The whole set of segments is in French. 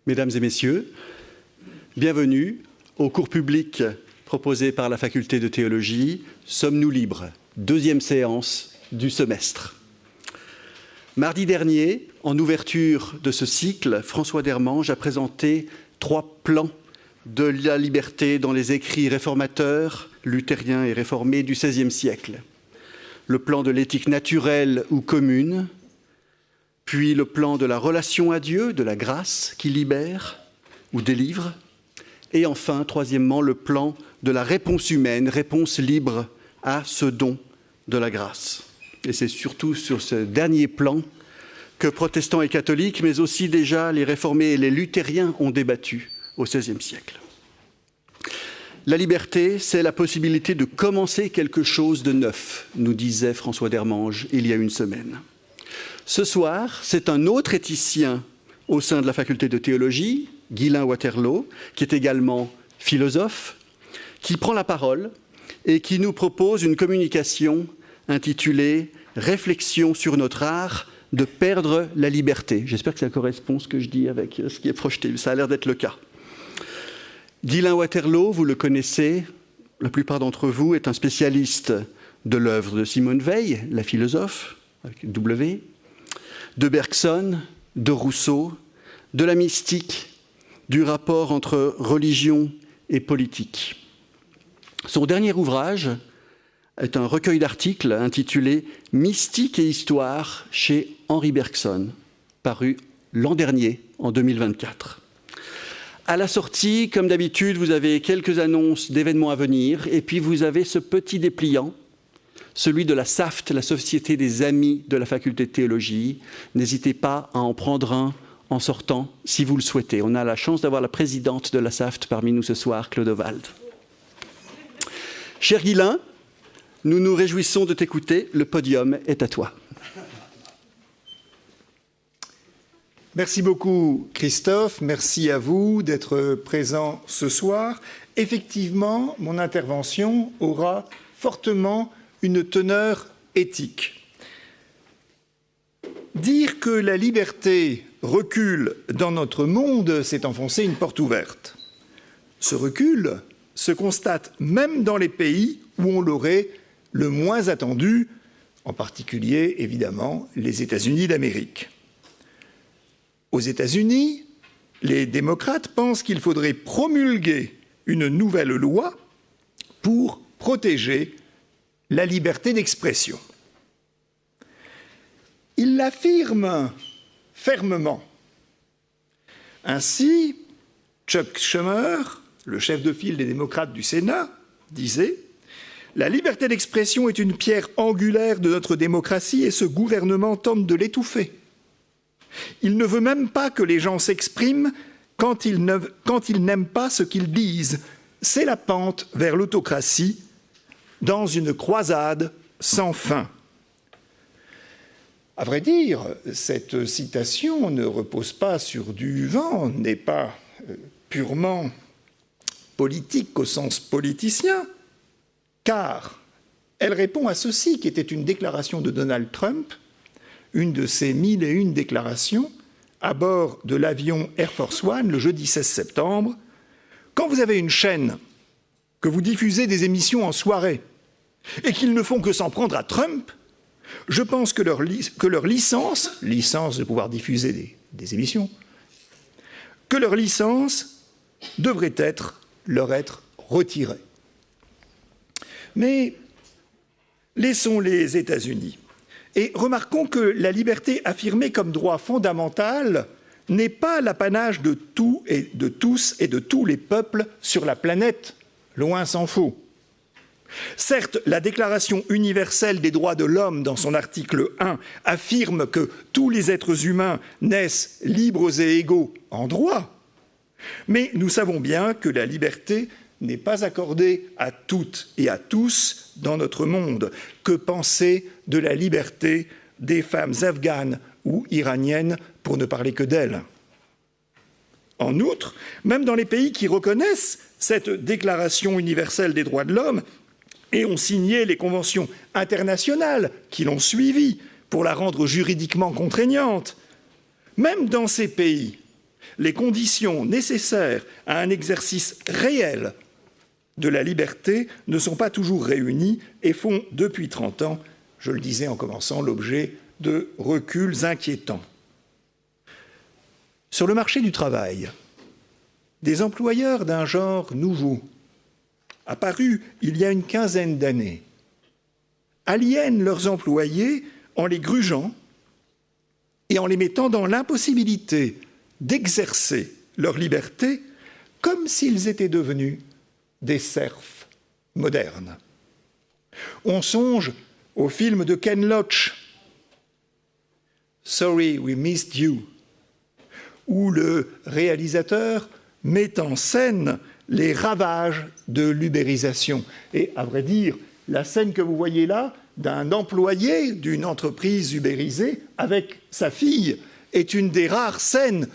Mesdames et messieurs, bienvenue au cours public proposé par la faculté de théologie « Sommes-nous libres ?» deuxième séance du semestre. Mardi dernier, en ouverture de ce cycle, François Dermange a présenté 3 plans de la liberté dans les écrits réformateurs, luthériens et réformés du XVIe siècle. Le plan de l'éthique naturelle ou commune, puis le plan de la relation à Dieu, de la grâce qui libère ou délivre, et enfin, troisièmement, le plan de la réponse humaine, réponse libre à ce don de la grâce. Et c'est surtout sur ce dernier plan que protestants et catholiques, mais aussi déjà les réformés et les luthériens ont débattu au XVIe siècle. La liberté, c'est la possibilité de commencer quelque chose de neuf, nous disait François Dermange il y a une semaine. Ce soir, c'est un autre éthicien au sein de la faculté de théologie, Guylain Waterloo, qui est également philosophe, qui prend la parole et qui nous propose une communication intitulée « Réflexion sur notre art de perdre la liberté ». J'espère que ça correspond à ce que je dis avec ce qui est projeté. Ça a l'air d'être le cas. Guylain Waterloo, vous le connaissez, la plupart d'entre vous, est un spécialiste de l'œuvre de Simone Veil, la philosophe, avec W, de Bergson, de Rousseau, de la mystique, du rapport entre religion et politique. Son dernier ouvrage est un recueil d'articles intitulé « Mystique et histoire » chez Henri Bergson, paru l'an dernier, en 2024. À la sortie, comme d'habitude, vous avez quelques annonces d'événements à venir, et puis vous avez ce petit dépliant, celui de la SAFT, la Société des Amis de la Faculté de Théologie. N'hésitez pas à en prendre un en sortant, si vous le souhaitez. On a la chance d'avoir la présidente de la SAFT parmi nous ce soir, Claude Ovald. Cher Guylain, nous nous réjouissons de t'écouter. Le podium est à toi. Merci beaucoup, Christophe. Merci à vous d'être présent ce soir. Effectivement, mon intervention aura fortement une teneur éthique. Dire que la liberté recule dans notre monde, c'est enfoncer une porte ouverte. Ce recul se constate même dans les pays où on l'aurait le moins attendu, en particulier, évidemment, les États-Unis d'Amérique. Aux États-Unis, les démocrates pensent qu'il faudrait promulguer une nouvelle loi pour protéger la liberté d'expression. Ils l'affirment fermement. Ainsi, Chuck Schumer, le chef de file des démocrates du Sénat, disait « La liberté d'expression est une pierre angulaire de notre démocratie et ce gouvernement tente de l'étouffer. Il ne veut même pas que les gens s'expriment quand ils n'aiment pas ce qu'ils disent. C'est la pente vers l'autocratie dans une croisade sans fin. » À vrai dire, cette citation ne repose pas sur du vent, n'est pas purement politique au sens politicien, car elle répond à ceci qui était une déclaration de Donald Trump, une de ses 1001 déclarations à bord de l'avion Air Force One le jeudi 16 septembre. Quand vous avez une chaîne, que vous diffusez des émissions en soirée et qu'ils ne font que s'en prendre à Trump, je pense que leur licence de pouvoir diffuser des émissions, que leur licence devrait leur être retirée. Mais laissons les États-Unis et remarquons que la liberté affirmée comme droit fondamental n'est pas l'apanage de tout et de tous et de tous les peuples sur la planète, loin s'en faut. Certes, la Déclaration universelle des droits de l'homme, dans son article 1, affirme que tous les êtres humains naissent libres et égaux en droit, mais nous savons bien que la liberté n'est pas accordée à toutes et à tous dans notre monde. Que penser de la liberté des femmes afghanes ou iraniennes, pour ne parler que d'elles? En outre, même dans les pays qui reconnaissent cette Déclaration universelle des droits de l'homme et ont signé les conventions internationales qui l'ont suivie pour la rendre juridiquement contraignante, même dans ces pays, les conditions nécessaires à un exercice réel de la liberté ne sont pas toujours réunies et font depuis 30 ans, je le disais en commençant, l'objet de reculs inquiétants. Sur le marché du travail, des employeurs d'un genre nouveau, apparus il y a une quinzaine d'années, aliènent leurs employés en les grugeant et en les mettant dans l'impossibilité d'exercer leur liberté comme s'ils étaient devenus des serfs modernes. On songe au film de Ken Loach, « Sorry, we missed you », où le réalisateur met en scène les ravages de l'ubérisation. Et à vrai dire, la scène que vous voyez là, d'un employé d'une entreprise ubérisée avec sa fille, est une des rares scènes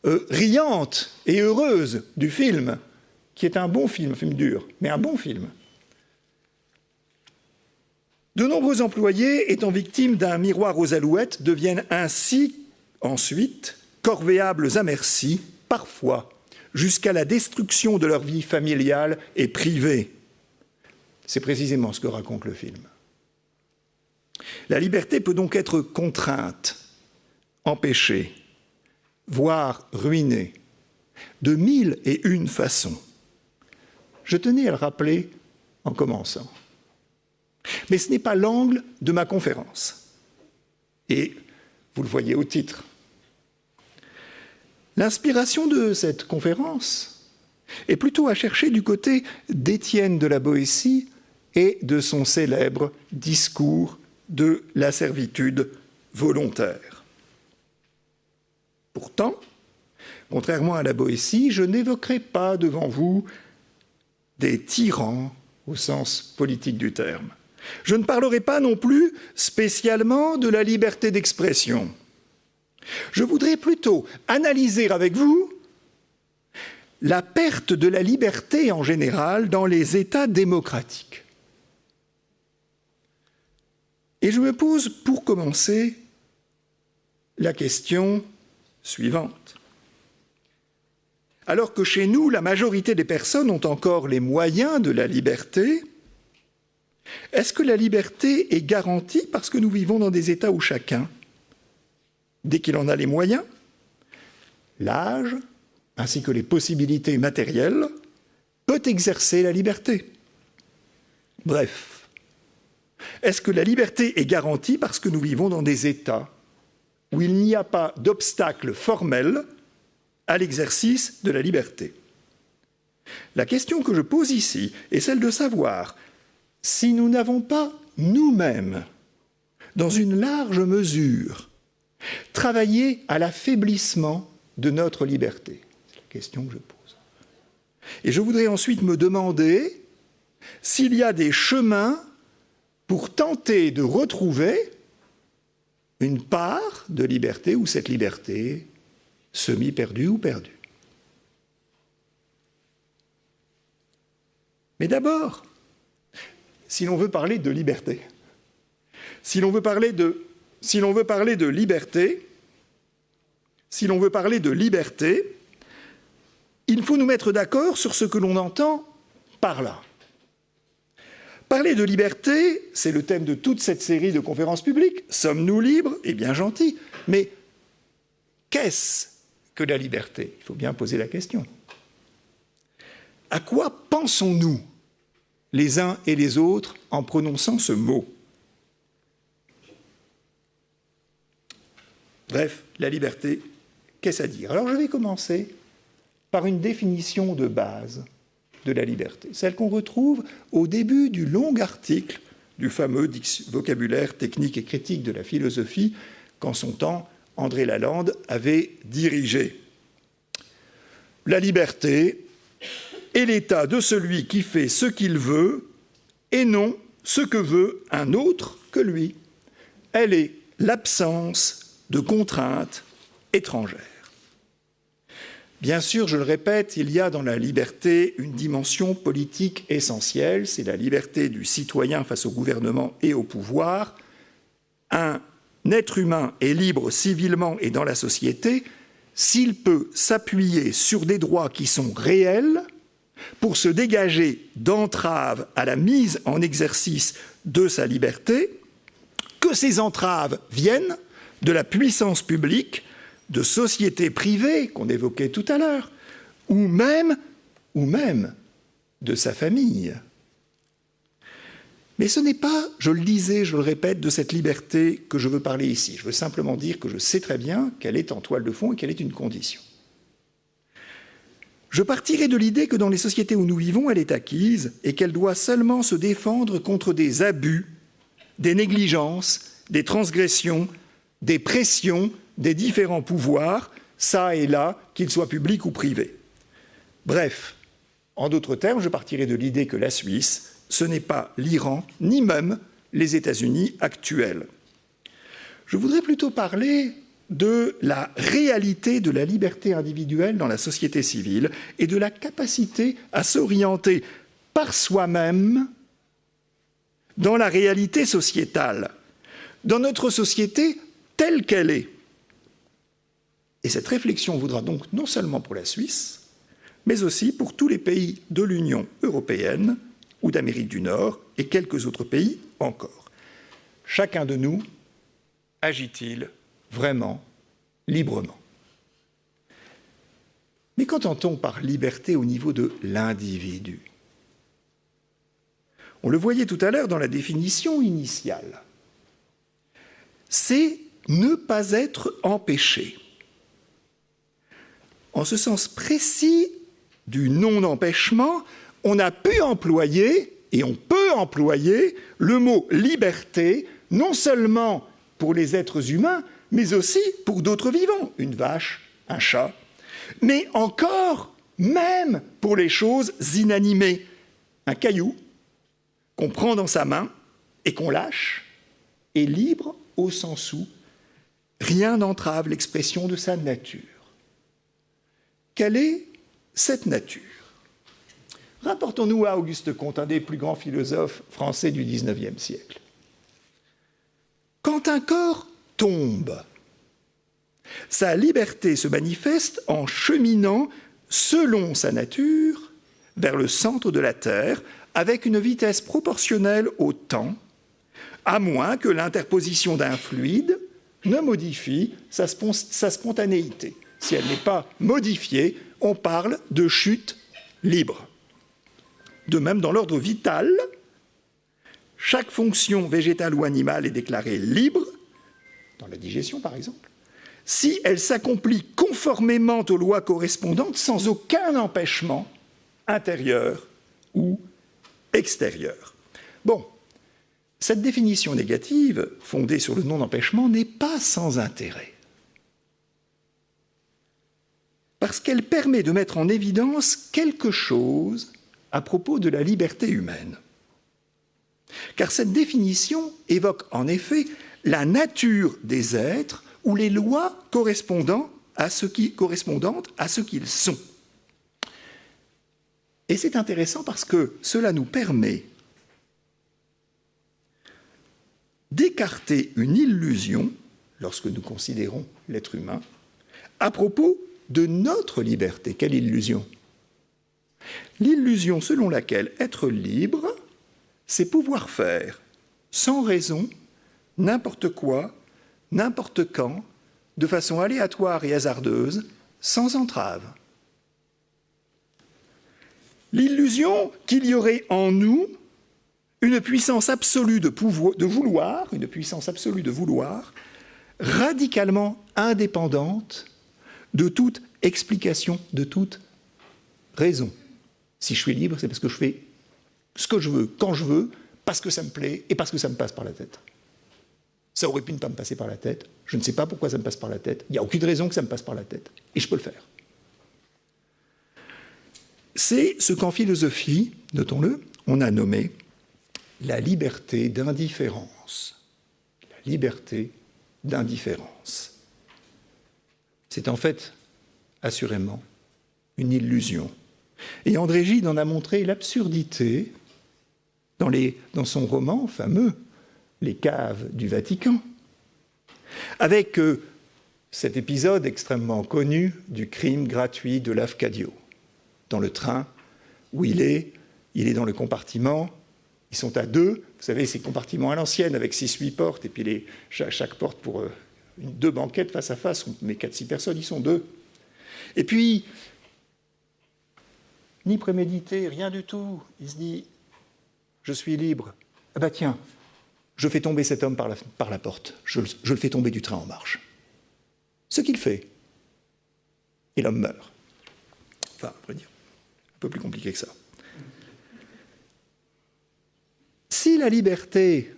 riantes et heureuses du film, qui est un bon film, un film dur, mais un bon film. De nombreux employés, étant victimes d'un miroir aux alouettes, deviennent ainsi, ensuite, corvéables à merci, parfois, jusqu'à la destruction de leur vie familiale et privée. C'est précisément ce que raconte le film. La liberté peut donc être contrainte, empêchée, voire ruinée, de 1001 façons. Je tenais à le rappeler en commençant. Mais ce n'est pas l'angle de ma conférence. Et vous le voyez au titre. L'inspiration de cette conférence est plutôt à chercher du côté d'Étienne de la Boétie et de son célèbre discours de la servitude volontaire. Pourtant, contrairement à la Boétie, je n'évoquerai pas devant vous des tyrans au sens politique du terme. Je ne parlerai pas non plus spécialement de la liberté d'expression. Je voudrais plutôt analyser avec vous la perte de la liberté en général dans les États démocratiques. Et je me pose, pour commencer, la question suivante. Alors que chez nous, la majorité des personnes ont encore les moyens de la liberté, est-ce que la liberté est garantie parce que nous vivons dans des États où chacun, dès qu'il en a les moyens, l'âge, ainsi que les possibilités matérielles, peut exercer la liberté? Bref, est-ce que la liberté est garantie parce que nous vivons dans des États où il n'y a pas d'obstacle formel à l'exercice de la liberté? La question que je pose ici est celle de savoir si nous n'avons pas nous-mêmes, dans une large mesure, travaillé à l'affaiblissement de notre liberté. C'est la question que je pose. Et je voudrais ensuite me demander s'il y a des chemins pour tenter de retrouver une part de liberté ou cette liberté semi-perdue ou perdue. Mais d'abord, si l'on veut parler de liberté, si l'on veut parler de liberté, il faut nous mettre d'accord sur ce que l'on entend par là. Parler de liberté, c'est le thème de toute cette série de conférences publiques. Sommes-nous libres? Eh bien gentils. Mais qu'est-ce que la liberté? Il faut bien poser la question. À quoi pensons-nous les uns et les autres en prononçant ce mot? Bref, la liberté, qu'est-ce à dire? Alors je vais commencer par une définition de base de la liberté, celle qu'on retrouve au début du long article du fameux vocabulaire technique et critique de la philosophie qu'en son temps André Lalande avait dirigé. La liberté est l'état de celui qui fait ce qu'il veut et non ce que veut un autre que lui. Elle est l'absence de contraintes étrangères. Bien sûr, je le répète, il y a dans la liberté une dimension politique essentielle, c'est la liberté du citoyen face au gouvernement et au pouvoir. Un être humain est libre civilement et dans la société s'il peut s'appuyer sur des droits qui sont réels pour se dégager d'entraves à la mise en exercice de sa liberté, que ces entraves viennent de la puissance publique, de sociétés privées qu'on évoquait tout à l'heure, ou même de sa famille. Mais ce n'est pas, je le disais, je le répète, de cette liberté que je veux parler ici. Je veux simplement dire que je sais très bien qu'elle est en toile de fond et qu'elle est une condition. Je partirai de l'idée que dans les sociétés où nous vivons, elle est acquise et qu'elle doit seulement se défendre contre des abus, des négligences, des transgressions, des pressions des différents pouvoirs, ça et là, qu'ils soient publics ou privés. Bref, en d'autres termes, je partirai de l'idée que la Suisse, ce n'est pas l'Iran, ni même les États-Unis actuels. Je voudrais plutôt parler de la réalité de la liberté individuelle dans la société civile et de la capacité à s'orienter par soi-même dans la réalité sociétale, dans notre société telle qu'elle est. Et cette réflexion vaudra donc non seulement pour la Suisse, mais aussi pour tous les pays de l'Union européenne ou d'Amérique du Nord et quelques autres pays encore. Chacun de nous agit-il vraiment librement? Mais qu'entend-on par liberté au niveau de l'individu? On le voyait tout à l'heure dans la définition initiale. C'est ne pas être empêché. En ce sens précis du non-empêchement, on a pu employer, et on peut employer, le mot liberté, non seulement pour les êtres humains, mais aussi pour d'autres vivants, une vache, un chat, mais encore, même pour les choses inanimées, un caillou qu'on prend dans sa main et qu'on lâche, est libre au sens où rien n'entrave l'expression de sa nature. Quelle est cette nature? Rapportons-nous à Auguste Comte, un des plus grands philosophes français du XIXe siècle. Quand un corps tombe, sa liberté se manifeste en cheminant selon sa nature vers le centre de la Terre avec une vitesse proportionnelle au temps, à moins que l'interposition d'un fluide ne modifie sa spontanéité. Si elle n'est pas modifiée, on parle de chute libre. De même, dans l'ordre vital, chaque fonction végétale ou animale est déclarée libre, dans la digestion par exemple, si elle s'accomplit conformément aux lois correspondantes sans aucun empêchement intérieur ou extérieur. Bon, cette définition négative, fondée sur le non-empêchement, n'est pas sans intérêt. Parce qu'elle permet de mettre en évidence quelque chose à propos de la liberté humaine. Car cette définition évoque en effet la nature des êtres ou les lois correspondantes à ce qu'ils sont. Et c'est intéressant parce que cela nous permet d'écarter une illusion, lorsque nous considérons l'être humain, à propos de notre liberté. Quelle illusion? L'illusion selon laquelle être libre, c'est pouvoir faire, sans raison, n'importe quoi, n'importe quand, de façon aléatoire et hasardeuse, sans entrave. L'illusion qu'il y aurait en nous une puissance absolue de vouloir, une puissance absolue de vouloir, radicalement indépendante de toute explication, de toute raison. Si je suis libre, c'est parce que je fais ce que je veux, quand je veux, parce que ça me plaît et parce que ça me passe par la tête. Ça aurait pu ne pas me passer par la tête. Je ne sais pas pourquoi ça me passe par la tête. Il n'y a aucune raison que ça me passe par la tête. Et je peux le faire. C'est ce qu'en philosophie, notons-le, on a nommé la liberté d'indifférence. La liberté d'indifférence. C'est en fait, assurément, une illusion. Et André Gide en a montré l'absurdité dans son roman fameux « Les caves du Vatican », avec cet épisode extrêmement connu du crime gratuit de Lafcadio. Dans le train où il est dans le compartiment, ils sont à deux, vous savez, ces compartiments à l'ancienne avec 6-8 portes, et puis chaque porte pour 2 banquettes face à face, on met 4-6 personnes, ils sont 2. Et puis, ni prémédité, rien du tout, il se dit, je suis libre, ah bah tiens, je fais tomber cet homme par la porte, je le fais tomber du train en marche. Ce qu'il fait, et l'homme meurt. Enfin, à vrai dire, un peu plus compliqué que ça. Si la liberté,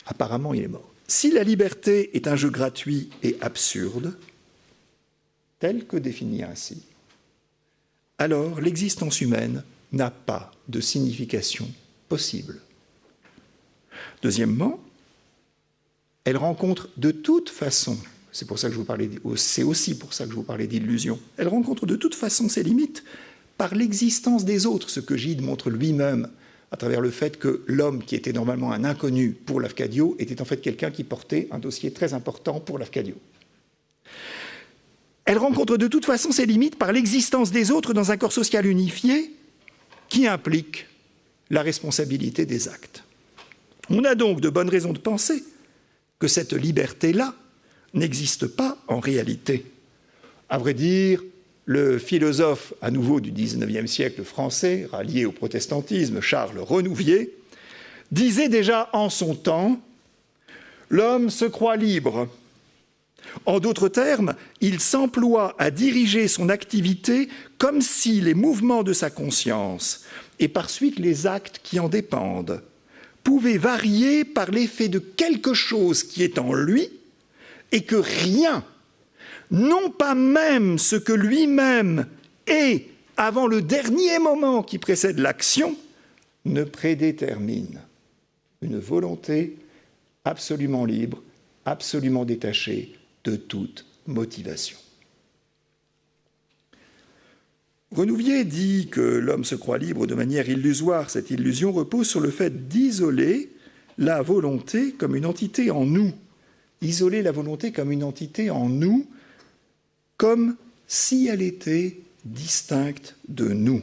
apparemment il est mort, si la liberté est un jeu gratuit et absurde, tel que défini ainsi, alors l'existence humaine n'a pas de signification possible. Deuxièmement, elle rencontre de toute façon, c'est aussi pour ça que je vous parlais d'illusion, elle rencontre de toute façon ses limites par l'existence des autres, ce que Gide montre lui-même à travers le fait que l'homme qui était normalement un inconnu pour Lafcadio était en fait quelqu'un qui portait un dossier très important pour Lafcadio. Elle rencontre de toute façon ses limites par l'existence des autres dans un corps social unifié qui implique la responsabilité des actes. On a donc de bonnes raisons de penser que cette liberté-là n'existe pas en réalité. À vrai dire, le philosophe à nouveau du XIXe siècle français, rallié au protestantisme, Charles Renouvier, disait déjà en son temps « L'homme se croit libre ». En d'autres termes, il s'emploie à diriger son activité comme si les mouvements de sa conscience et par suite les actes qui en dépendent pouvaient varier par l'effet de quelque chose qui est en lui et que rien, non pas même ce que lui-même est avant le dernier moment qui précède l'action, ne prédétermine une volonté absolument libre, absolument détachée de toute motivation. Renouvier dit que l'homme se croit libre de manière illusoire. Cette illusion repose sur le fait d'isoler la volonté comme une entité en nous. Isoler la volonté comme une entité en nous, comme si elle était distincte de nous.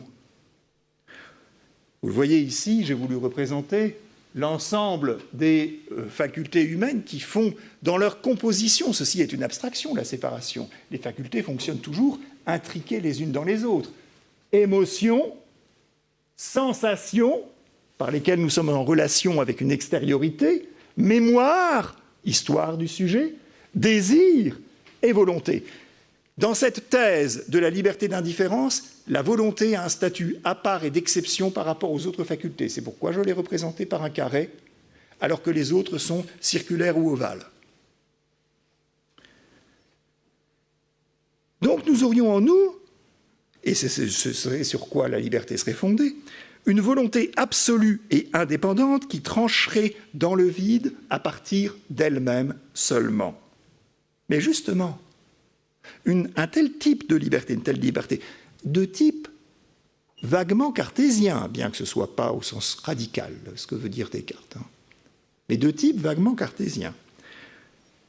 Vous le voyez ici, j'ai voulu représenter l'ensemble des facultés humaines qui font dans leur composition, ceci est une abstraction, la séparation, les facultés fonctionnent toujours intriquées les unes dans les autres. Émotions, sensations, par lesquelles nous sommes en relation avec une extériorité, mémoire, histoire du sujet, désir et volonté. Dans cette thèse de la liberté d'indifférence, la volonté a un statut à part et d'exception par rapport aux autres facultés. C'est pourquoi je l'ai représentée par un carré, alors que les autres sont circulaires ou ovales. Donc nous aurions en nous, et ce serait sur quoi la liberté serait fondée, une volonté absolue et indépendante qui trancherait dans le vide à partir d'elle-même seulement. Mais justement, un tel type de liberté, une telle liberté, de type vaguement cartésien, bien que ce ne soit pas au sens radical, ce que veut dire Descartes, mais de type vaguement cartésien,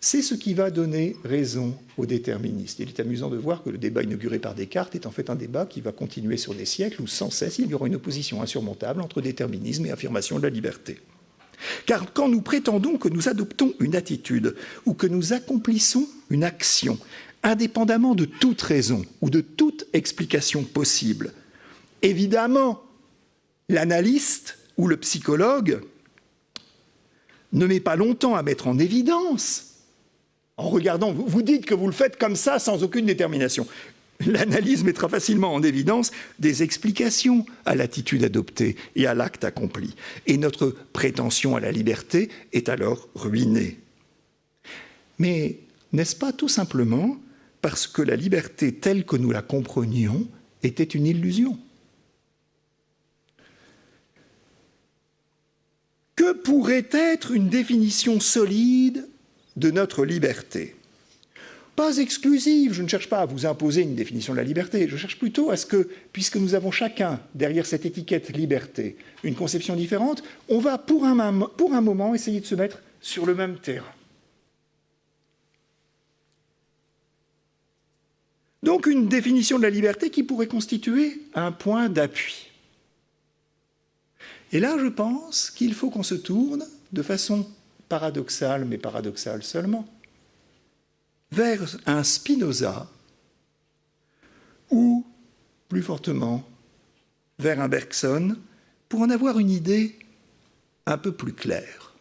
c'est ce qui va donner raison aux déterministes. Il est amusant de voir que le débat inauguré par Descartes est en fait un débat qui va continuer sur des siècles où sans cesse il y aura une opposition insurmontable entre déterminisme et affirmation de la liberté. Car quand nous prétendons que nous adoptons une attitude ou que nous accomplissons une action, indépendamment de toute raison ou de toute explication possible, évidemment, l'analyste ou le psychologue ne met pas longtemps à mettre en évidence, en regardant, vous dites que vous le faites comme ça sans aucune détermination. L'analyse mettra facilement en évidence des explications à l'attitude adoptée et à l'acte accompli. Et notre prétention à la liberté est alors ruinée. Mais n'est-ce pas tout simplement parce que la liberté telle que nous la comprenions était une illusion? Que pourrait être une définition solide de notre liberté? Pas exclusive, je ne cherche pas à vous imposer une définition de la liberté, je cherche plutôt à ce que, puisque nous avons chacun, derrière cette étiquette liberté, une conception différente, on va pour un moment essayer de se mettre sur le même terrain. Donc une définition de la liberté qui pourrait constituer un point d'appui. Et là, je pense qu'il faut qu'on se tourne de façon paradoxale, mais paradoxale seulement, vers un Spinoza ou, plus fortement, vers un Bergson pour en avoir une idée un peu plus claire.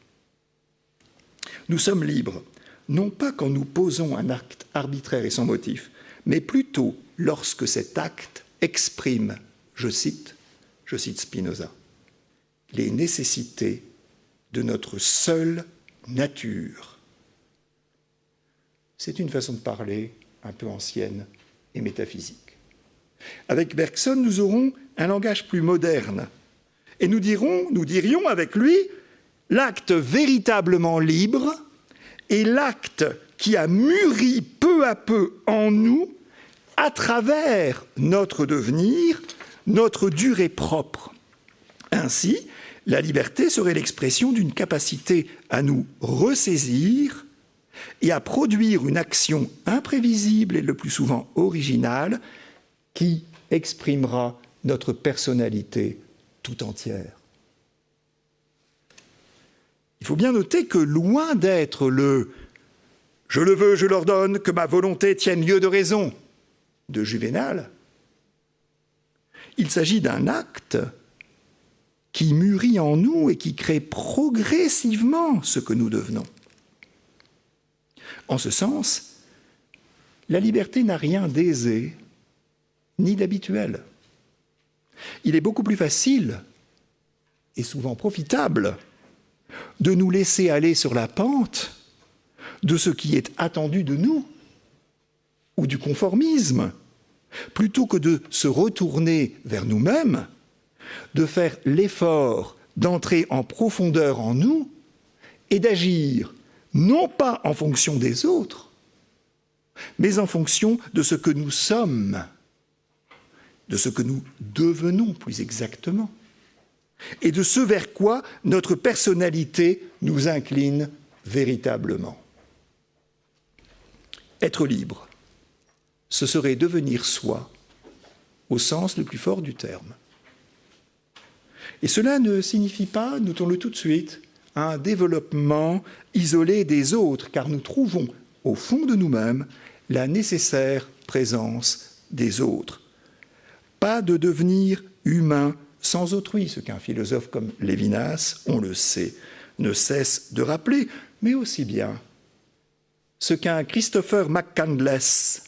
Nous sommes libres, non pas quand nous posons un acte arbitraire et sans motif, mais plutôt lorsque cet acte exprime, je cite Spinoza, les nécessités de notre seule nature. C'est une façon de parler un peu ancienne et métaphysique. Avec Bergson, nous aurons un langage plus moderne et nous dirions avec lui, l'acte véritablement libre est l'acte qui a mûri peu à peu en nous à travers notre devenir, notre durée propre. Ainsi, la liberté serait l'expression d'une capacité à nous ressaisir et à produire une action imprévisible et le plus souvent originale qui exprimera notre personnalité tout entière. Il faut bien noter que loin d'être le « je le veux, je l'ordonne, que ma volonté tienne lieu de raison » de Juvénal, il s'agit d'un acte qui mûrit en nous et qui crée progressivement ce que nous devenons. En ce sens, la liberté n'a rien d'aisé ni d'habituel. Il est beaucoup plus facile et souvent profitable de nous laisser aller sur la pente de ce qui est attendu de nous ou du conformisme, plutôt que de se retourner vers nous-mêmes, de faire l'effort d'entrer en profondeur en nous et d'agir non pas en fonction des autres, mais en fonction de ce que nous sommes, de ce que nous devenons plus exactement, et de ce vers quoi notre personnalité nous incline véritablement. Être libre, ce serait devenir soi, au sens le plus fort du terme. Et cela ne signifie pas, notons-le tout de suite, un développement isolé des autres, car nous trouvons au fond de nous-mêmes la nécessaire présence des autres. Pas de devenir humain sans autrui, ce qu'un philosophe comme Lévinas, on le sait, ne cesse de rappeler, mais aussi bien ce qu'un Christopher McCandless,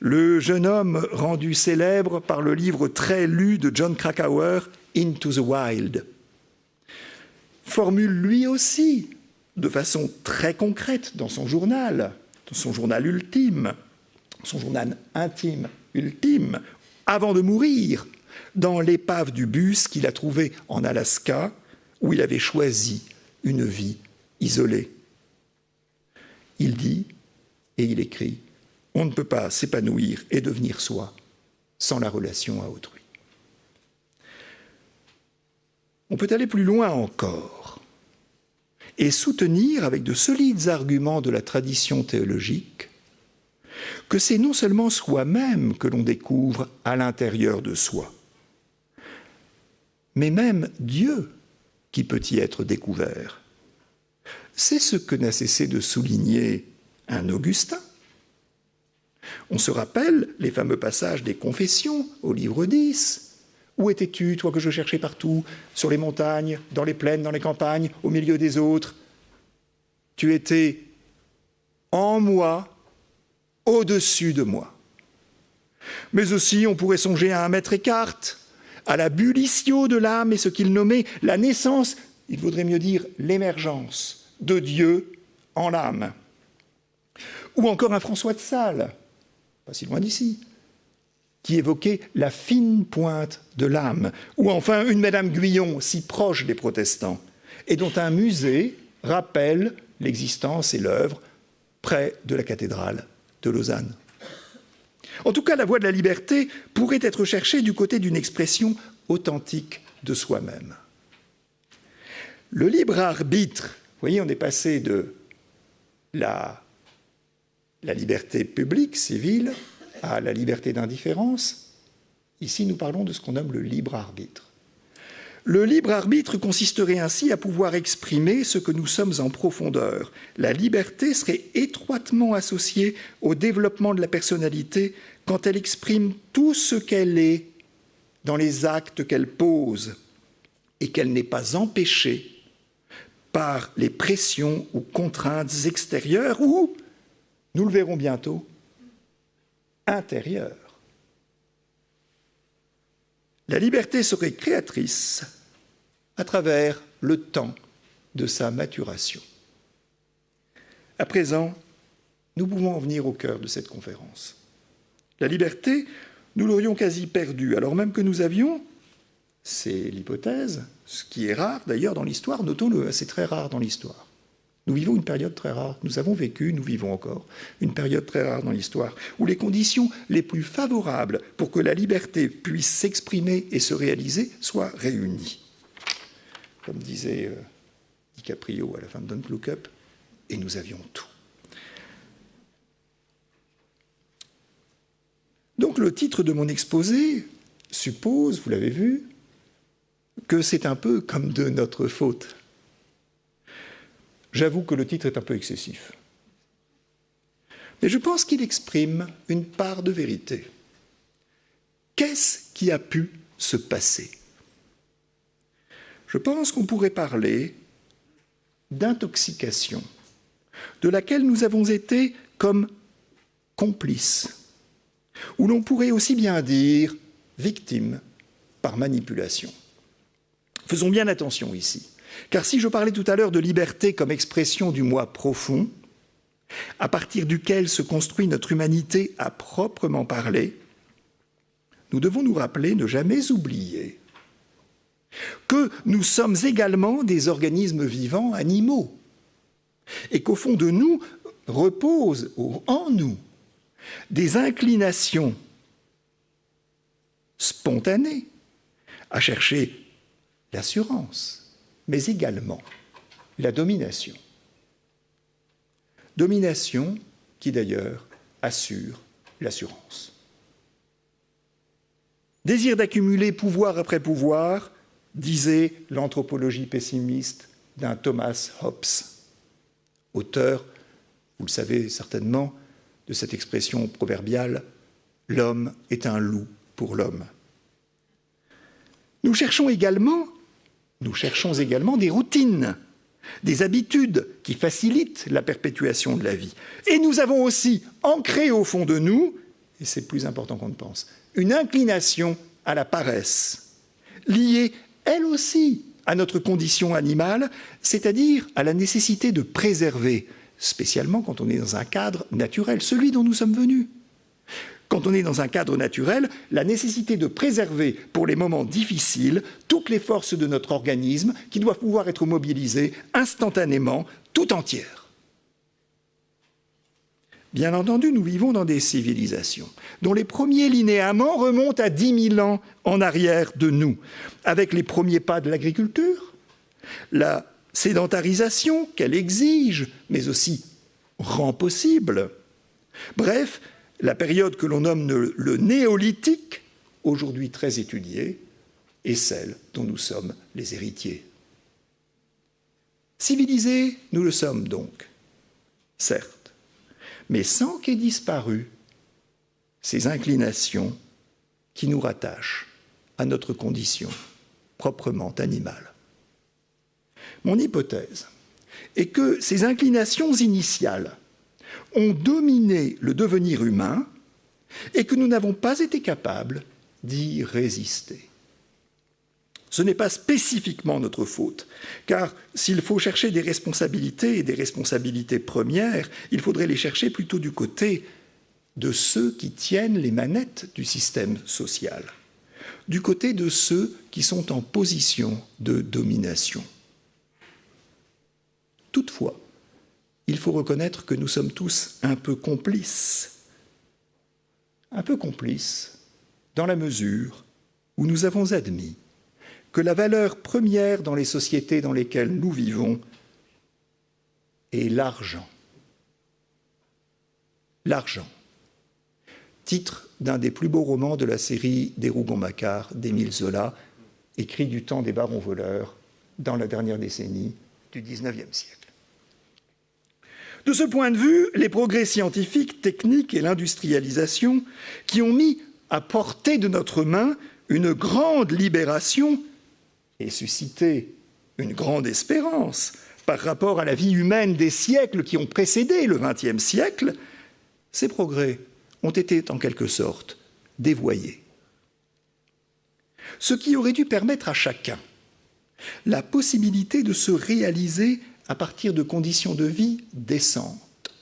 le jeune homme rendu célèbre par le livre très lu de Jon Krakauer, Into the Wild, formule lui aussi, de façon très concrète dans son journal ultime, son journal intime ultime, avant de mourir, dans l'épave du bus qu'il a trouvé en Alaska, où il avait choisi une vie isolée. Il dit, et il écrit, « On ne peut pas s'épanouir et devenir soi sans la relation à autrui. » On peut aller plus loin encore et soutenir avec de solides arguments de la tradition théologique que c'est non seulement soi-même que l'on découvre à l'intérieur de soi, mais même Dieu qui peut y être découvert. C'est ce que n'a cessé de souligner un Augustin. On se rappelle les fameux passages des Confessions au livre 10. Où étais-tu, toi que je cherchais partout, sur les montagnes, dans les plaines, dans les campagnes, au milieu des autres? Tu étais en moi, au-dessus de moi. Mais aussi, on pourrait songer à un maître Eckhart, à la bullitio de l'âme et ce qu'il nommait la naissance, il vaudrait mieux dire l'émergence de Dieu en l'âme. Ou encore un François de Sales, pas si loin d'ici, qui évoquait la fine pointe de l'âme, ou enfin une Madame Guyon, si proche des protestants, et dont un musée rappelle l'existence et l'œuvre près de la cathédrale de Lausanne. En tout cas, la voie de la liberté pourrait être cherchée du côté d'une expression authentique de soi-même. Le libre arbitre, vous voyez, on est passé de la liberté publique, civile, à la liberté d'indifférence, ici nous parlons de ce qu'on nomme le libre arbitre. Le libre arbitre consisterait ainsi à pouvoir exprimer ce que nous sommes en profondeur. La liberté serait étroitement associée au développement de la personnalité quand elle exprime tout ce qu'elle est dans les actes qu'elle pose et qu'elle n'est pas empêchée par les pressions ou contraintes extérieures ou, nous le verrons bientôt, intérieures. La liberté serait créatrice à travers le temps de sa maturation. À présent, nous pouvons en venir au cœur de cette conférence. La liberté, nous l'aurions quasi perdue, alors même que nous avions, c'est l'hypothèse, ce qui est rare d'ailleurs dans l'histoire, notons-le, c'est très rare dans l'histoire. Nous vivons une période très rare, nous avons vécu, nous vivons encore, une période très rare dans l'histoire, où les conditions les plus favorables pour que la liberté puisse s'exprimer et se réaliser soient réunies. Comme disait DiCaprio à la fin de Don't Look Up, et nous avions tout. Donc le titre de mon exposé suppose, vous l'avez vu, que c'est un peu comme de notre faute. J'avoue que le titre est un peu excessif. Mais je pense qu'il exprime une part de vérité. Qu'est-ce qui a pu se passer ? Je pense qu'on pourrait parler d'intoxication, de laquelle nous avons été comme complices, ou l'on pourrait aussi bien dire victimes par manipulation. Faisons bien attention ici. Car si je parlais tout à l'heure de liberté comme expression du moi profond, à partir duquel se construit notre humanité à proprement parler, nous devons nous rappeler, ne jamais oublier, que nous sommes également des organismes vivants animaux, et qu'au fond de nous reposent, en nous, des inclinations spontanées à chercher l'assurance, mais également la domination. Domination qui d'ailleurs assure l'assurance. Désir d'accumuler pouvoir après pouvoir, disait l'anthropologie pessimiste d'un Thomas Hobbes, auteur, vous le savez certainement, de cette expression proverbiale « l'homme est un loup pour l'homme ». Nous cherchons également des routines, des habitudes qui facilitent la perpétuation de la vie. Et nous avons aussi ancré au fond de nous, et c'est plus important qu'on ne pense, une inclination à la paresse, liée elle aussi à notre condition animale, c'est-à-dire à la nécessité de préserver, spécialement quand on est dans un cadre naturel, celui dont nous sommes venus. Quand on est dans un cadre naturel, la nécessité de préserver pour les moments difficiles toutes les forces de notre organisme qui doivent pouvoir être mobilisées instantanément, tout entières. Bien entendu, nous vivons dans des civilisations dont les premiers linéaments remontent à 10 000 ans en arrière de nous, avec les premiers pas de l'agriculture, la sédentarisation qu'elle exige, mais aussi rend possible. Bref, la période que l'on nomme le néolithique, aujourd'hui très étudiée, est celle dont nous sommes les héritiers. Civilisés, nous le sommes donc, certes, mais sans qu'aient disparu ces inclinations qui nous rattachent à notre condition proprement animale. Mon hypothèse est que ces inclinations initiales ont dominé le devenir humain et que nous n'avons pas été capables d'y résister. Ce n'est pas spécifiquement notre faute, car s'il faut chercher des responsabilités et des responsabilités premières, il faudrait les chercher plutôt du côté de ceux qui tiennent les manettes du système social, du côté de ceux qui sont en position de domination. Toutefois, il faut reconnaître que nous sommes tous un peu complices dans la mesure où nous avons admis que la valeur première dans les sociétés dans lesquelles nous vivons est l'argent. L'argent. titre d'un des plus beaux romans de la série des Rougon-Macquart d'Émile Zola, écrit du temps des barons voleurs dans la dernière décennie du XIXe siècle. De ce point de vue, les progrès scientifiques, techniques et l'industrialisation qui ont mis à portée de notre main une grande libération et suscité une grande espérance par rapport à la vie humaine des siècles qui ont précédé le XXe siècle, ces progrès ont été en quelque sorte dévoyés. Ce qui aurait dû permettre à chacun la possibilité de se réaliser à partir de conditions de vie décentes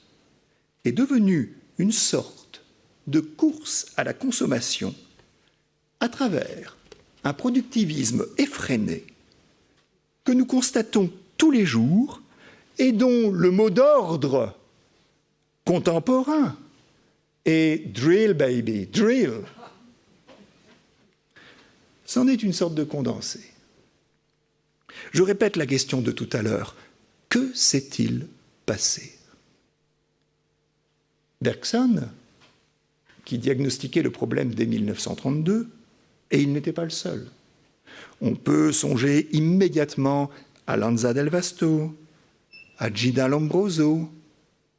est devenu une sorte de course à la consommation à travers un productivisme effréné que nous constatons tous les jours et dont le mot d'ordre contemporain est « drill, baby, drill ». C'en est une sorte de condensé. Je répète la question de tout à l'heure. Que s'est-il passé? Bergson, qui diagnostiquait le problème dès 1932, et il n'était pas le seul. On peut songer immédiatement à Lanza del Vasto, à Gina Lombroso,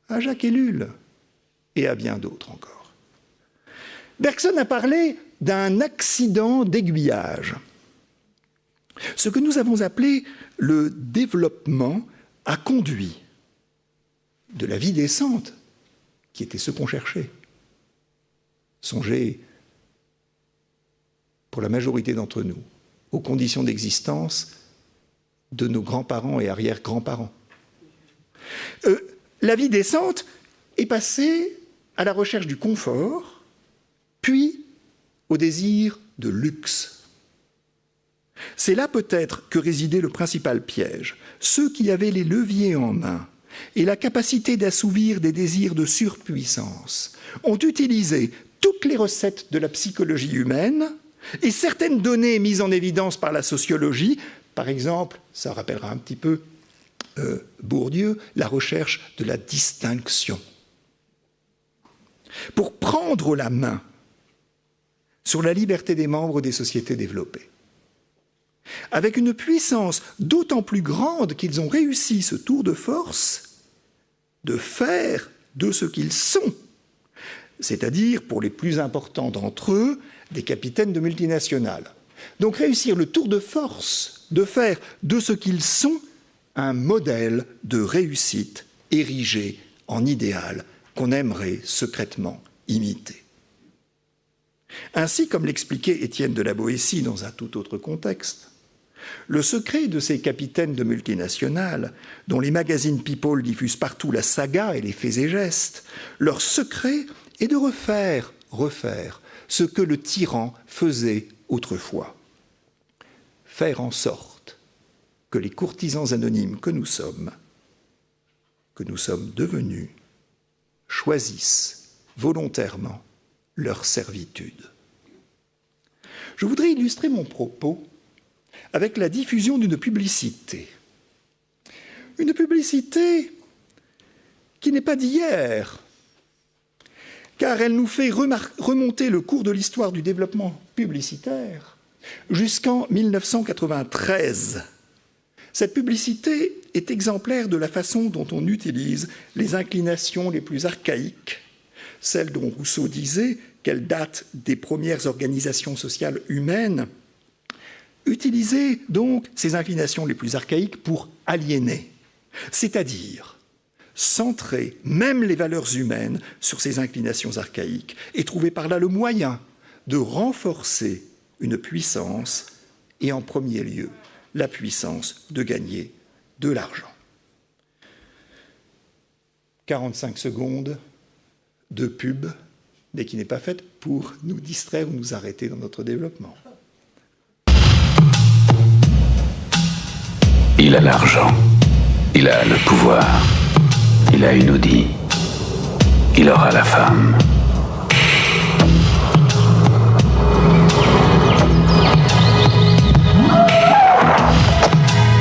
à Jacques Ellul et à bien d'autres encore. Bergson a parlé d'un accident d'aiguillage. Ce que nous avons appelé le développement a conduit de la vie décente, qui était ce qu'on cherchait. Songez, pour la majorité d'entre nous, aux conditions d'existence de nos grands-parents et arrière-grands-parents. La vie décente est passée à la recherche du confort, puis au désir de luxe. C'est là peut-être que résidait le principal piège. Ceux qui avaient les leviers en main et la capacité d'assouvir des désirs de surpuissance ont utilisé toutes les recettes de la psychologie humaine et certaines données mises en évidence par la sociologie, par exemple, ça rappellera un petit peu Bourdieu, la recherche de la distinction. Pour prendre la main sur la liberté des membres des sociétés développées, avec une puissance d'autant plus grande qu'ils ont réussi ce tour de force de faire de ce qu'ils sont, c'est-à-dire, pour les plus importants d'entre eux, des capitaines de multinationales. Donc réussir le tour de force de faire de ce qu'ils sont un modèle de réussite érigé en idéal qu'on aimerait secrètement imiter. Ainsi, comme l'expliquait Étienne de la Boétie dans un tout autre contexte, le secret de ces capitaines de multinationales, dont les magazines People diffusent partout la saga et les faits et gestes, leur secret est de refaire ce que le tyran faisait autrefois. Faire en sorte que les courtisans anonymes que nous sommes devenus, choisissent volontairement leur servitude. Je voudrais illustrer mon propos avec la diffusion d'une publicité. Une publicité qui n'est pas d'hier, car elle nous fait remonter le cours de l'histoire du développement publicitaire jusqu'en 1993. Cette publicité est exemplaire de la façon dont on utilise les inclinations les plus archaïques, celles dont Rousseau disait qu'elles datent des premières organisations sociales humaines. Utiliser donc ces inclinations les plus archaïques pour aliéner, c'est-à-dire centrer même les valeurs humaines sur ces inclinations archaïques et trouver par là le moyen de renforcer une puissance et en premier lieu la puissance de gagner de l'argent. 45 secondes de pub, mais qui n'est pas faite pour nous distraire ou nous arrêter dans notre développement. Il a l'argent, il a le pouvoir, il a une Audi, il aura la femme.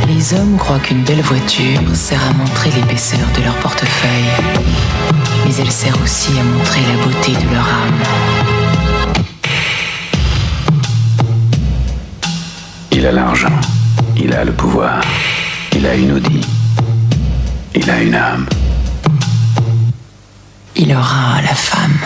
Les Les hommes croient qu'une belle voiture sert à montrer l'épaisseur de leur portefeuille, mais elle sert aussi à montrer la beauté de leur âme. Il a l'argent, il a le pouvoir, il a une Audi, il a une âme. Il aura la femme.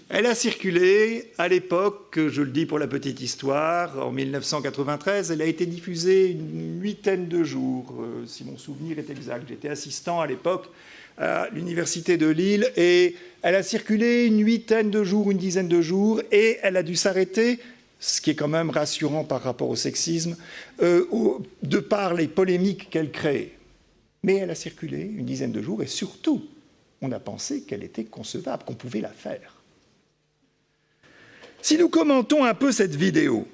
Elle a circulé à l'époque, je le dis pour la petite histoire, en 1993, elle a été diffusée une huitaine de jours, si mon souvenir est exact. J'étais assistant à l'époque à l'université de Lille et elle a circulé une huitaine de jours, une dizaine de jours et elle a dû s'arrêter, ce qui est quand même rassurant par rapport au sexisme, de par les polémiques qu'elle crée. Mais elle a circulé une dizaine de jours et surtout, on a pensé qu'elle était concevable, qu'on pouvait la faire. Si nous commentons un peu cette vidéo,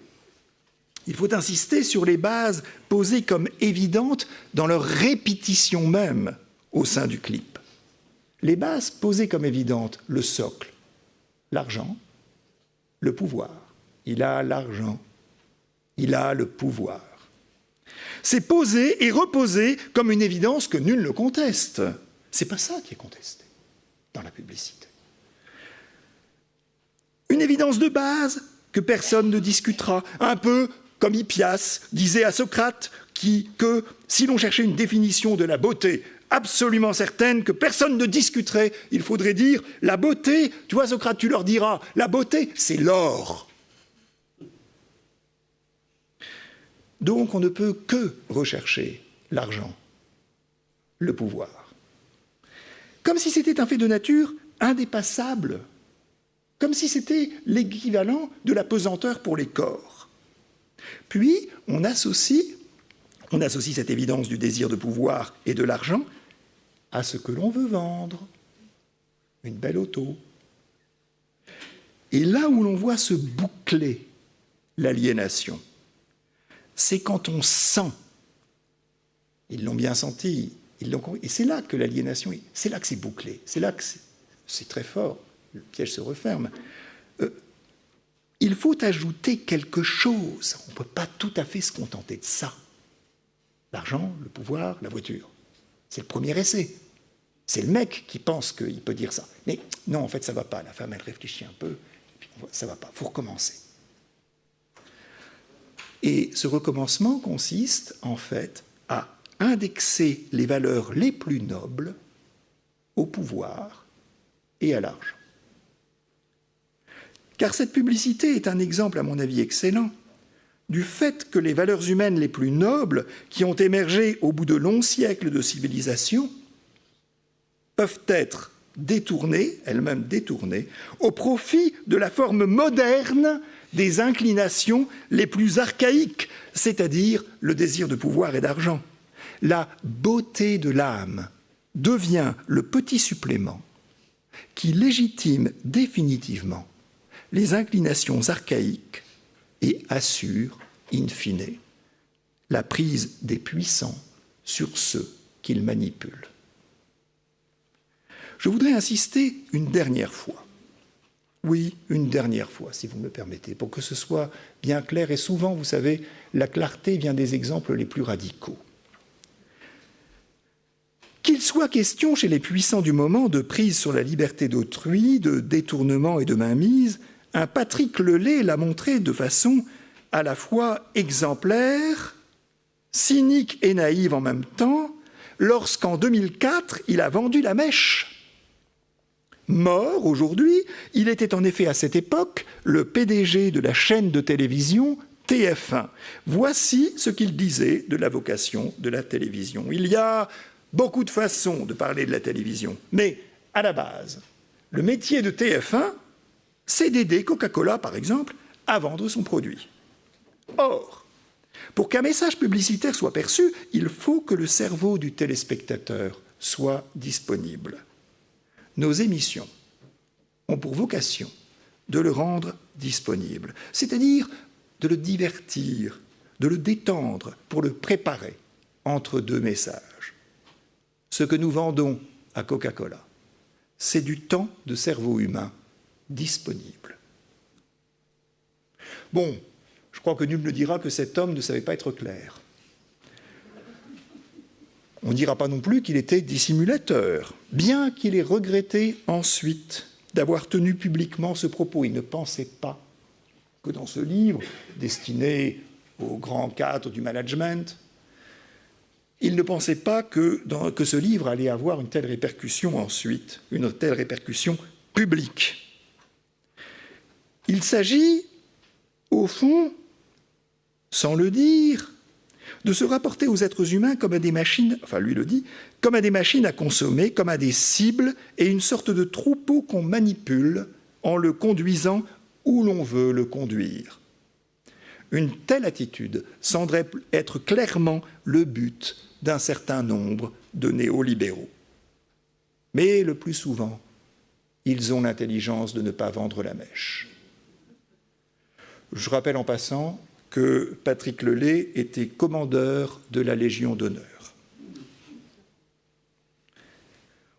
il faut insister sur les bases posées comme évidentes dans leur répétition même au sein du clip. Les bases posées comme évidentes, le socle, l'argent, le pouvoir. Il a l'argent, il a le pouvoir. C'est posé et reposé comme une évidence que nul ne conteste. C'est pas ça qui est contesté dans la publicité. Une évidence de base que personne ne discutera, un peu comme Hippias disait à Socrate que si l'on cherchait une définition de la beauté absolument certaine, que personne ne discuterait, il faudrait dire la beauté, tu vois Socrate, tu leur diras, la beauté, c'est l'or. Donc on ne peut que rechercher l'argent, le pouvoir. Comme si c'était un fait de nature indépassable. Comme si c'était l'équivalent de la pesanteur pour les corps. Puis, on associe cette évidence du désir de pouvoir et de l'argent à ce que l'on veut vendre. Une belle auto. Et là où l'on voit se boucler l'aliénation, c'est quand on sent, ils l'ont bien senti, et c'est là que l'aliénation, c'est là que c'est bouclé, c'est là que c'est très fort. Le piège se referme. Il faut ajouter quelque chose. On ne peut pas tout à fait se contenter de ça. L'argent, le pouvoir, la voiture. C'est le premier essai. C'est le mec qui pense qu'il peut dire ça. Mais non, en fait, ça ne va pas. La femme, elle réfléchit un peu, et puis ça ne va pas. Il faut recommencer. Et ce recommencement consiste, en fait, à indexer les valeurs les plus nobles au pouvoir et à l'argent. Car cette publicité est un exemple, à mon avis, excellent du fait que les valeurs humaines les plus nobles, qui ont émergé au bout de longs siècles de civilisation, peuvent être détournées, elles-mêmes détournées, au profit de la forme moderne des inclinations les plus archaïques, c'est-à-dire le désir de pouvoir et d'argent. La beauté de l'âme devient le petit supplément qui légitime définitivement les inclinations archaïques et assure, in fine, la prise des puissants sur ceux qu'ils manipulent. Je voudrais insister une dernière fois. Oui, une dernière fois, si vous me le permettez, pour que ce soit bien clair. Et souvent, vous savez, la clarté vient des exemples les plus radicaux. Qu'il soit question chez les puissants du moment de prise sur la liberté d'autrui, de détournement et de mainmise, un Patrick Lelay l'a montré de façon à la fois exemplaire, cynique et naïve en même temps, lorsqu'en 2004, il a vendu la mèche. Mort aujourd'hui, il était en effet à cette époque le PDG de la chaîne de télévision TF1. Voici ce qu'il disait de la vocation de la télévision. Il y a beaucoup de façons de parler de la télévision, mais à la base, le métier de TF1, c'est d'aider Coca-Cola, par exemple, à vendre son produit. Or, pour qu'un message publicitaire soit perçu, il faut que le cerveau du téléspectateur soit disponible. Nos émissions ont pour vocation de le rendre disponible, c'est-à-dire de le divertir, de le détendre pour le préparer entre deux messages. ce que nous vendons à Coca-Cola, c'est du temps de cerveau humain disponible. Bon, je crois que nul ne dira que cet homme ne savait pas être clair. On ne dira pas non plus qu'il était dissimulateur, bien qu'il ait regretté ensuite d'avoir tenu publiquement ce propos. Il ne pensait pas que dans ce livre, destiné aux grands cadres du management, il ne pensait pas que ce livre allait avoir une telle répercussion ensuite, une telle répercussion publique. Il s'agit, au fond, sans le dire, de se rapporter aux êtres humains comme à des machines, enfin lui le dit, comme à des machines à consommer, comme à des cibles et une sorte de troupeau qu'on manipule en le conduisant où l'on veut le conduire. Une telle attitude semble être clairement le but d'un certain nombre de néolibéraux. Mais le plus souvent, ils ont l'intelligence de ne pas vendre la mèche. Je rappelle en passant que Patrick Lelay était commandeur de la Légion d'honneur.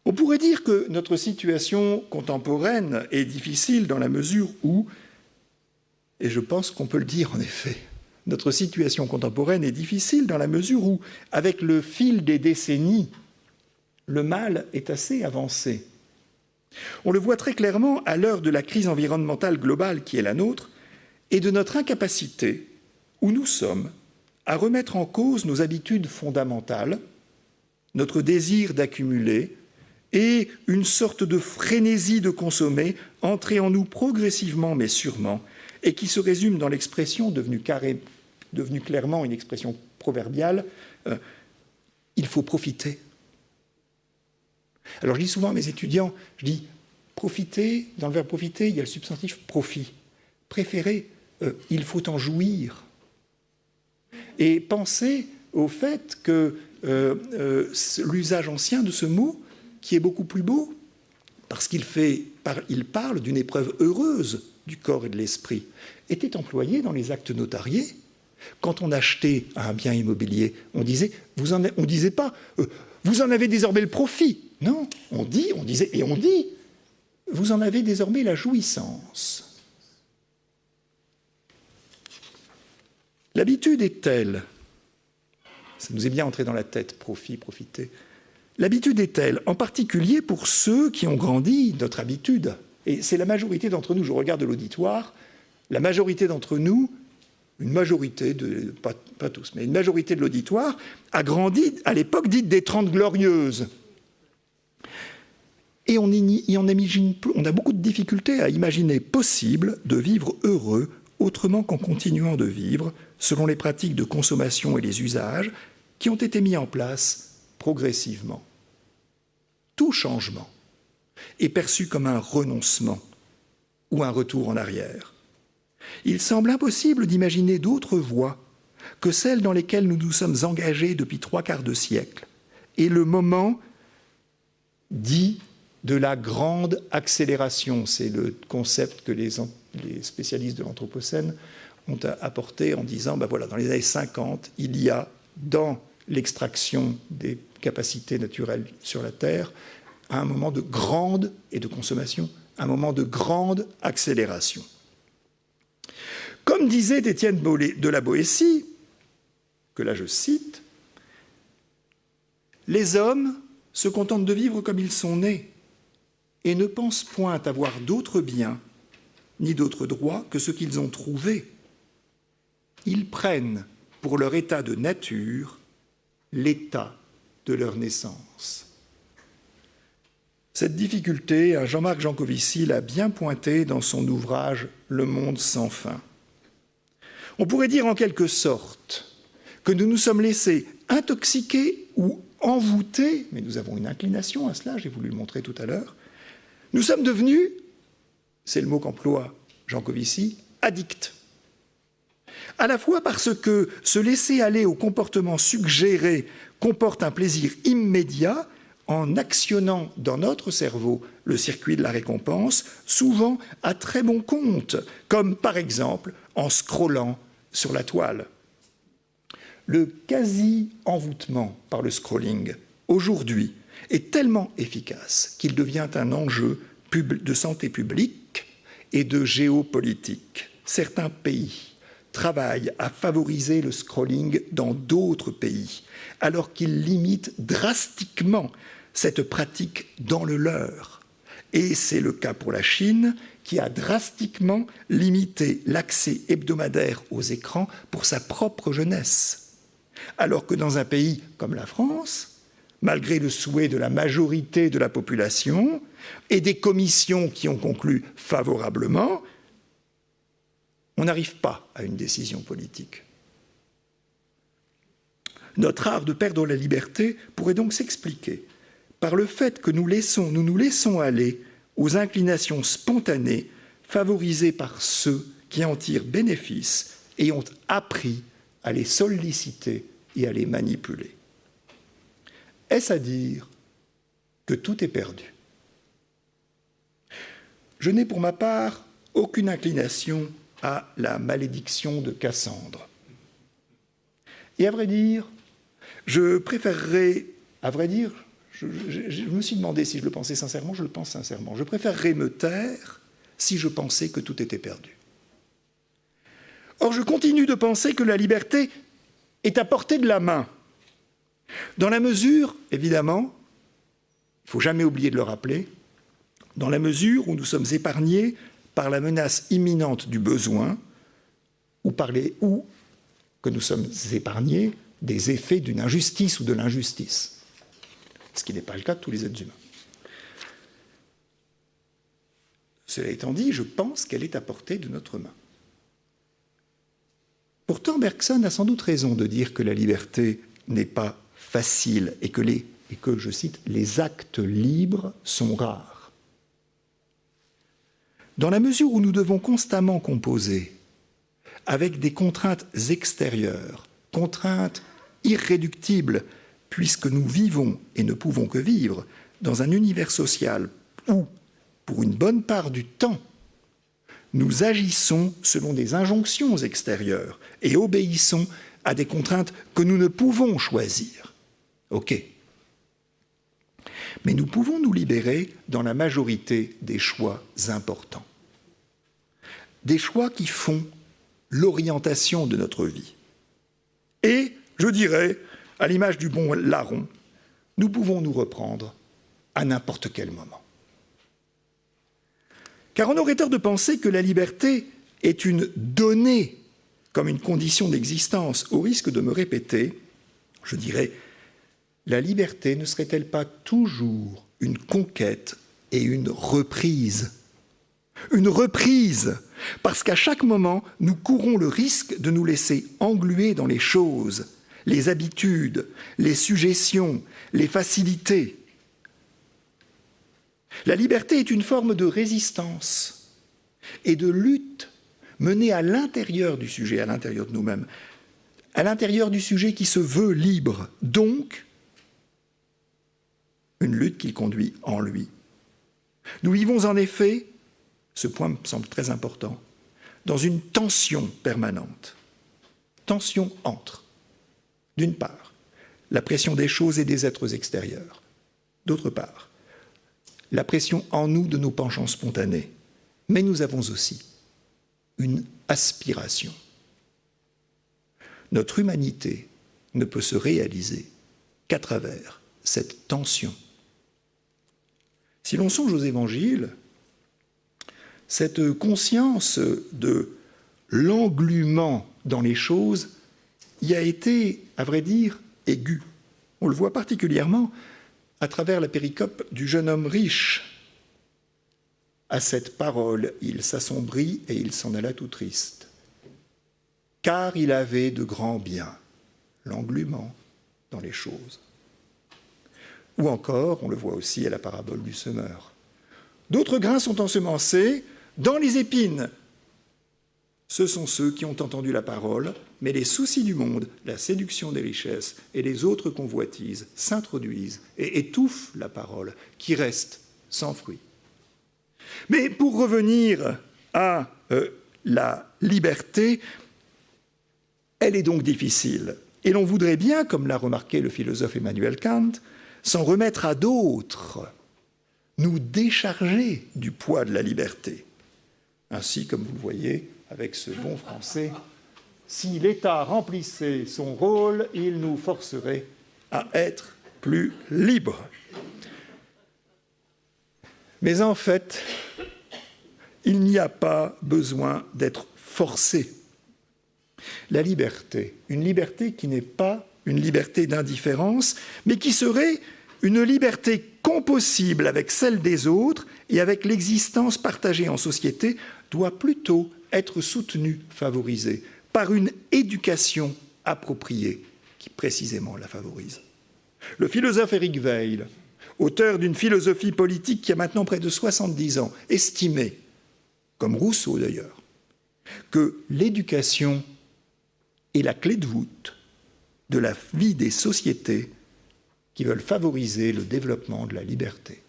On pourrait dire que notre situation contemporaine est difficile dans la mesure où, et je pense qu'on peut le dire en effet, notre situation contemporaine est difficile dans la mesure où, avec le fil des décennies, le mal est assez avancé. On le voit très clairement à l'heure de la crise environnementale globale qui est la nôtre et de notre incapacité, où nous sommes, à remettre en cause nos habitudes fondamentales, notre désir d'accumuler et une sorte de frénésie de consommer entrée en nous progressivement mais sûrement et qui se résume dans l'expression devenue clairement une expression proverbiale, il faut profiter. Alors je dis souvent à mes étudiants, je dis profiter, dans le verbe profiter, il y a le substantif profit. Préférer, il faut en jouir. Et pensez au fait que l'usage ancien de ce mot, qui est beaucoup plus beau, parce qu'il parle d'une épreuve heureuse du corps et de l'esprit, était employé dans les actes notariés. Quand on achetait un bien immobilier, on disait pas vous en avez désormais le profit. Non, on dit, vous en avez désormais la jouissance. L'habitude est telle, ça nous est bien entré dans la tête, profiter. L'habitude est telle, en particulier pour ceux qui ont grandi, notre habitude, et c'est la majorité d'entre nous, je regarde l'auditoire, la majorité d'entre nous, une majorité, pas tous, mais une majorité de l'auditoire a grandi à l'époque dite des 30 Glorieuses. Et on a beaucoup de difficultés à imaginer possible de vivre heureux autrement qu'en continuant de vivre selon les pratiques de consommation et les usages qui ont été mis en place progressivement. Tout changement est perçu comme un renoncement ou un retour en arrière. Il semble impossible d'imaginer d'autres voies que celles dans lesquelles nous nous sommes engagés depuis 3/4 de siècle. Et le moment dit de la grande accélération, c'est le concept que les spécialistes de l'Anthropocène ont apporté en disant, voilà, dans les années 50, il y a dans l'extraction des capacités naturelles sur la Terre un moment de grande, et de consommation, un moment de grande accélération. Comme disait Étienne de la Boétie, que là je cite, « Les hommes se contentent de vivre comme ils sont nés et ne pensent point avoir d'autres biens ni d'autres droits que ceux qu'ils ont trouvés. Ils prennent pour leur état de nature l'état de leur naissance. » Cette difficulté, Jean-Marc Jancovici l'a bien pointée dans son ouvrage « Le monde sans fin ». On pourrait dire en quelque sorte que nous nous sommes laissés intoxiquer ou envoûter, mais nous avons une inclination à cela, j'ai voulu le montrer tout à l'heure, nous sommes devenus, c'est le mot qu'emploie Jancovici, addicts. À la fois parce que se laisser aller au comportement suggéré comporte un plaisir immédiat en actionnant dans notre cerveau le circuit de la récompense, souvent à très bon compte, comme par exemple en scrollant sur la toile. Le quasi-envoûtement par le scrolling, aujourd'hui, est tellement efficace qu'il devient un enjeu de santé publique et de géopolitique. Certains pays travaillent à favoriser le scrolling dans d'autres pays, alors qu'ils limitent drastiquement cette pratique dans le leur. Et c'est le cas pour la Chine, qui a drastiquement limité l'accès hebdomadaire aux écrans pour sa propre jeunesse. Alors que dans un pays comme la France, malgré le souhait de la majorité de la population et des commissions qui ont conclu favorablement, on n'arrive pas à une décision politique. Notre art de perdre la liberté pourrait donc s'expliquer par le fait que nous nous laissons aller aux inclinations spontanées favorisées par ceux qui en tirent bénéfice et ont appris à les solliciter et à les manipuler. Est-ce à dire que tout est perdu? Je n'ai pour ma part aucune inclination à la malédiction de Cassandre. Et à vrai dire, je préférerais, je me suis demandé si je le pensais sincèrement, je le pense sincèrement. Je préférerais me taire si je pensais que tout était perdu. Or, je continue de penser que la liberté est à portée de la main. Dans la mesure, évidemment, il ne faut jamais oublier de le rappeler, dans la mesure où nous sommes épargnés par la menace imminente du besoin ou que nous sommes épargnés des effets d'une injustice ou de l'injustice, ce qui n'est pas le cas de tous les êtres humains. Cela étant dit, je pense qu'elle est à portée de notre main. Pourtant, Bergson a sans doute raison de dire que la liberté n'est pas facile et que, je cite, « les actes libres sont rares ». Dans la mesure où nous devons constamment composer avec des contraintes extérieures, contraintes irréductibles, puisque nous vivons et ne pouvons que vivre dans un univers social où, pour une bonne part du temps, nous agissons selon des injonctions extérieures et obéissons à des contraintes que nous ne pouvons choisir. OK. Mais nous pouvons nous libérer dans la majorité des choix importants. Des choix qui font l'orientation de notre vie. Et, je dirais, à l'image du bon larron, nous pouvons nous reprendre à n'importe quel moment. Car on aurait tort de penser que la liberté est une donnée comme une condition d'existence. Au risque de me répéter, je dirais, la liberté ne serait-elle pas toujours une conquête et une reprise? Une reprise, parce qu'à chaque moment, nous courons le risque de nous laisser engluer dans les choses, les habitudes, les suggestions, les facilités. La liberté est une forme de résistance et de lutte menée à l'intérieur du sujet, à l'intérieur de nous-mêmes, à l'intérieur du sujet qui se veut libre, donc une lutte qu'il conduit en lui. Nous vivons en effet, ce point me semble très important, dans une tension permanente. Tension entre, d'une part, la pression des choses et des êtres extérieurs, d'autre part, la pression en nous de nos penchants spontanés. Mais nous avons aussi une aspiration. Notre humanité ne peut se réaliser qu'à travers cette tension. Si l'on songe aux évangiles, cette conscience de l'englument dans les choses y a été, à vrai dire, aiguë. On le voit particulièrement à travers la péricope du jeune homme riche. À cette parole, il s'assombrit et il s'en alla tout triste. Car il avait de grands biens, l'englument dans les choses. Ou encore, on le voit aussi à la parabole du semeur. D'autres grains sont ensemencés dans les épines. Ce sont ceux qui ont entendu la parole, mais les soucis du monde, la séduction des richesses et les autres convoitises s'introduisent et étouffent la parole, qui reste sans fruit. Mais pour revenir à la liberté, elle est donc difficile. Et l'on voudrait bien, comme l'a remarqué le philosophe Emmanuel Kant, s'en remettre à d'autres, nous décharger du poids de la liberté. Ainsi, comme vous le voyez, avec ce bon français, si l'État remplissait son rôle, il nous forcerait à être plus libres. Mais en fait, il n'y a pas besoin d'être forcé. La liberté, une liberté qui n'est pas une liberté d'indifférence, mais qui serait une liberté compossible avec celle des autres et avec l'existence partagée en société, doit plutôt être soutenue, favorisée, par une éducation appropriée qui précisément la favorise. Le philosophe Éric Weil, auteur d'une philosophie politique qui a maintenant près de 70 ans, estimait, comme Rousseau d'ailleurs, que l'éducation est la clé de voûte de la vie des sociétés qui veulent favoriser le développement de la liberté.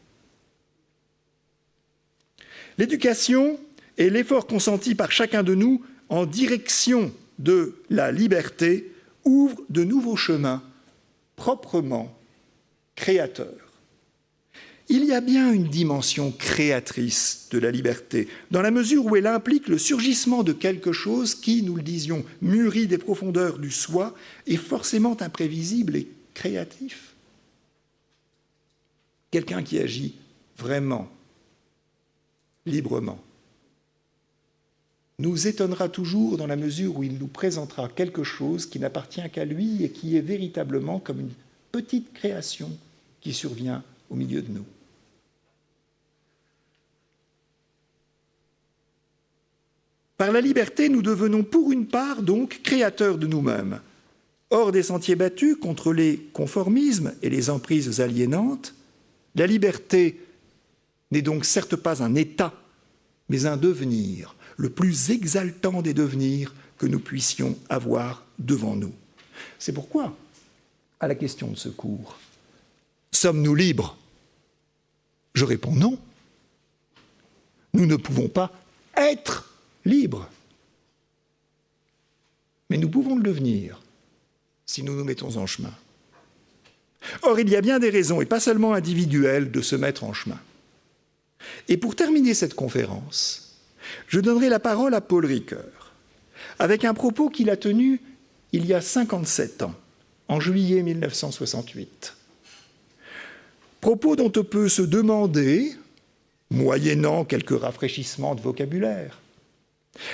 L'éducation est l'effort consenti par chacun de nous en direction de la liberté ouvre de nouveaux chemins proprement créateurs. Il y a bien une dimension créatrice de la liberté, dans la mesure où elle implique le surgissement de quelque chose qui, nous le disions, mûri des profondeurs du soi, est forcément imprévisible et créatif. Quelqu'un qui agit vraiment, librement, nous étonnera toujours dans la mesure où il nous présentera quelque chose qui n'appartient qu'à lui et qui est véritablement comme une petite création qui survient au milieu de nous. Par la liberté, nous devenons pour une part donc créateurs de nous-mêmes, hors des sentiers battus contre les conformismes et les emprises aliénantes. La liberté n'est donc certes pas un état, mais un devenir, le plus exaltant des devenirs que nous puissions avoir devant nous. C'est pourquoi, à la question de ce cours, sommes-nous libres? Je réponds non. Nous ne pouvons pas être libres. Mais nous pouvons le devenir si nous nous mettons en chemin. Or, il y a bien des raisons, et pas seulement individuelles, de se mettre en chemin. Et pour terminer cette conférence, je donnerai la parole à Paul Ricoeur, avec un propos qu'il a tenu il y a 57 ans, en juillet 1968. Propos dont on peut se demander, moyennant quelques rafraîchissements de vocabulaire,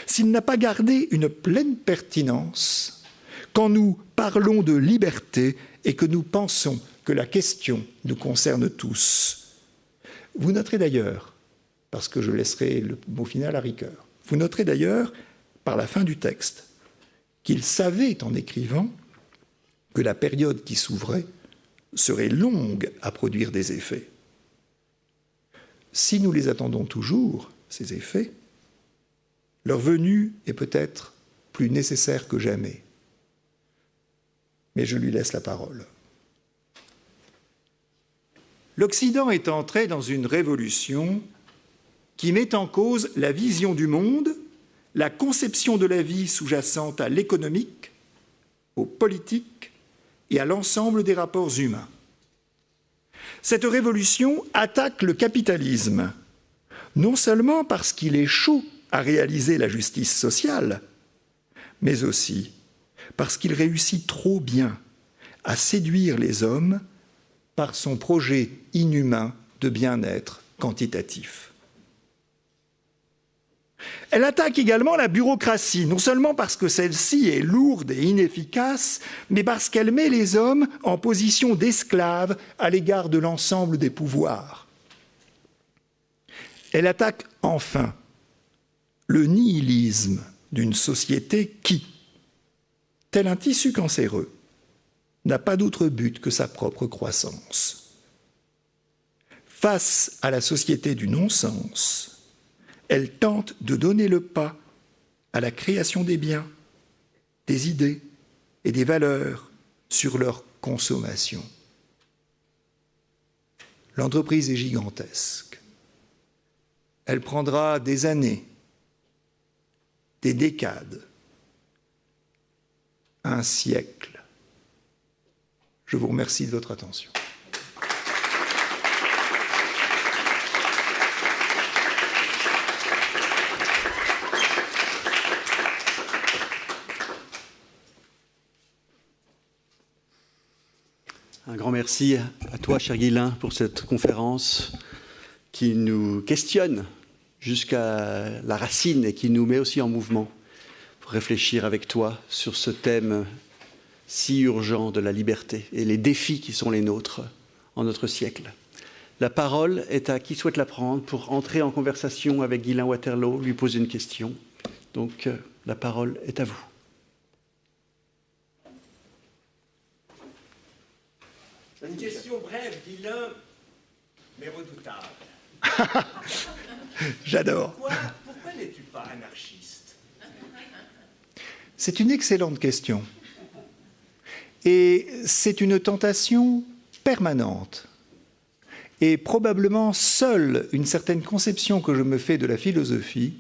s'il n'a pas gardé une pleine pertinence quand nous parlons de liberté et que nous pensons que la question nous concerne tous. Vous noterez d'ailleurs, parce que je laisserai le mot final à Ricoeur, vous noterez d'ailleurs, par la fin du texte, qu'il savait en écrivant que la période qui s'ouvrait serait longue à produire des effets. Si nous les attendons toujours, ces effets, leur venue est peut-être plus nécessaire que jamais. Mais je lui laisse la parole. L'Occident est entré dans une révolution qui met en cause la vision du monde, la conception de la vie sous-jacente à l'économique, au politique et à l'ensemble des rapports humains. Cette révolution attaque le capitalisme, non seulement parce qu'il échoue à réaliser la justice sociale, mais aussi parce qu'il réussit trop bien à séduire les hommes par son projet inhumain de bien-être quantitatif. Elle attaque également la bureaucratie, non seulement parce que celle-ci est lourde et inefficace, mais parce qu'elle met les hommes en position d'esclaves à l'égard de l'ensemble des pouvoirs. Elle attaque enfin le nihilisme d'une société qui, tel un tissu cancéreux, n'a pas d'autre but que sa propre croissance. Face à la société du non-sens, elle tente de donner le pas à la création des biens, des idées et des valeurs sur leur consommation. L'entreprise est gigantesque. Elle prendra des années, des décades, un siècle. Je vous remercie de votre attention. Un grand merci à toi, cher Guylain, pour cette conférence qui nous questionne jusqu'à la racine et qui nous met aussi en mouvement pour réfléchir avec toi sur ce thème si urgent de la liberté et les défis qui sont les nôtres en notre siècle. La parole est à qui souhaite la prendre pour entrer en conversation avec Guylain Waterloo, lui poser une question. Donc, la parole est à vous. Une question brève, Guylain, mais redoutable. J'adore. Pourquoi n'es-tu pas anarchiste? C'est une excellente question. Et c'est une tentation permanente. Et probablement seule une certaine conception que je me fais de la philosophie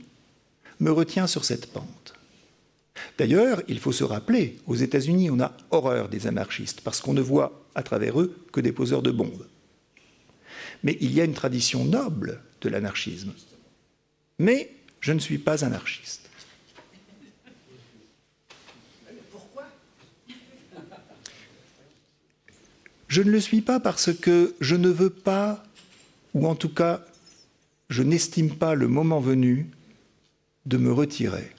me retient sur cette pente. D'ailleurs, il faut se rappeler, aux États-Unis, on a horreur des anarchistes, parce qu'on ne voit à travers eux que des poseurs de bombes. Mais il y a une tradition noble de l'anarchisme. Mais je ne suis pas anarchiste. Pourquoi? Je ne le suis pas parce que je ne veux pas, ou en tout cas, je n'estime pas le moment venu de me retirer.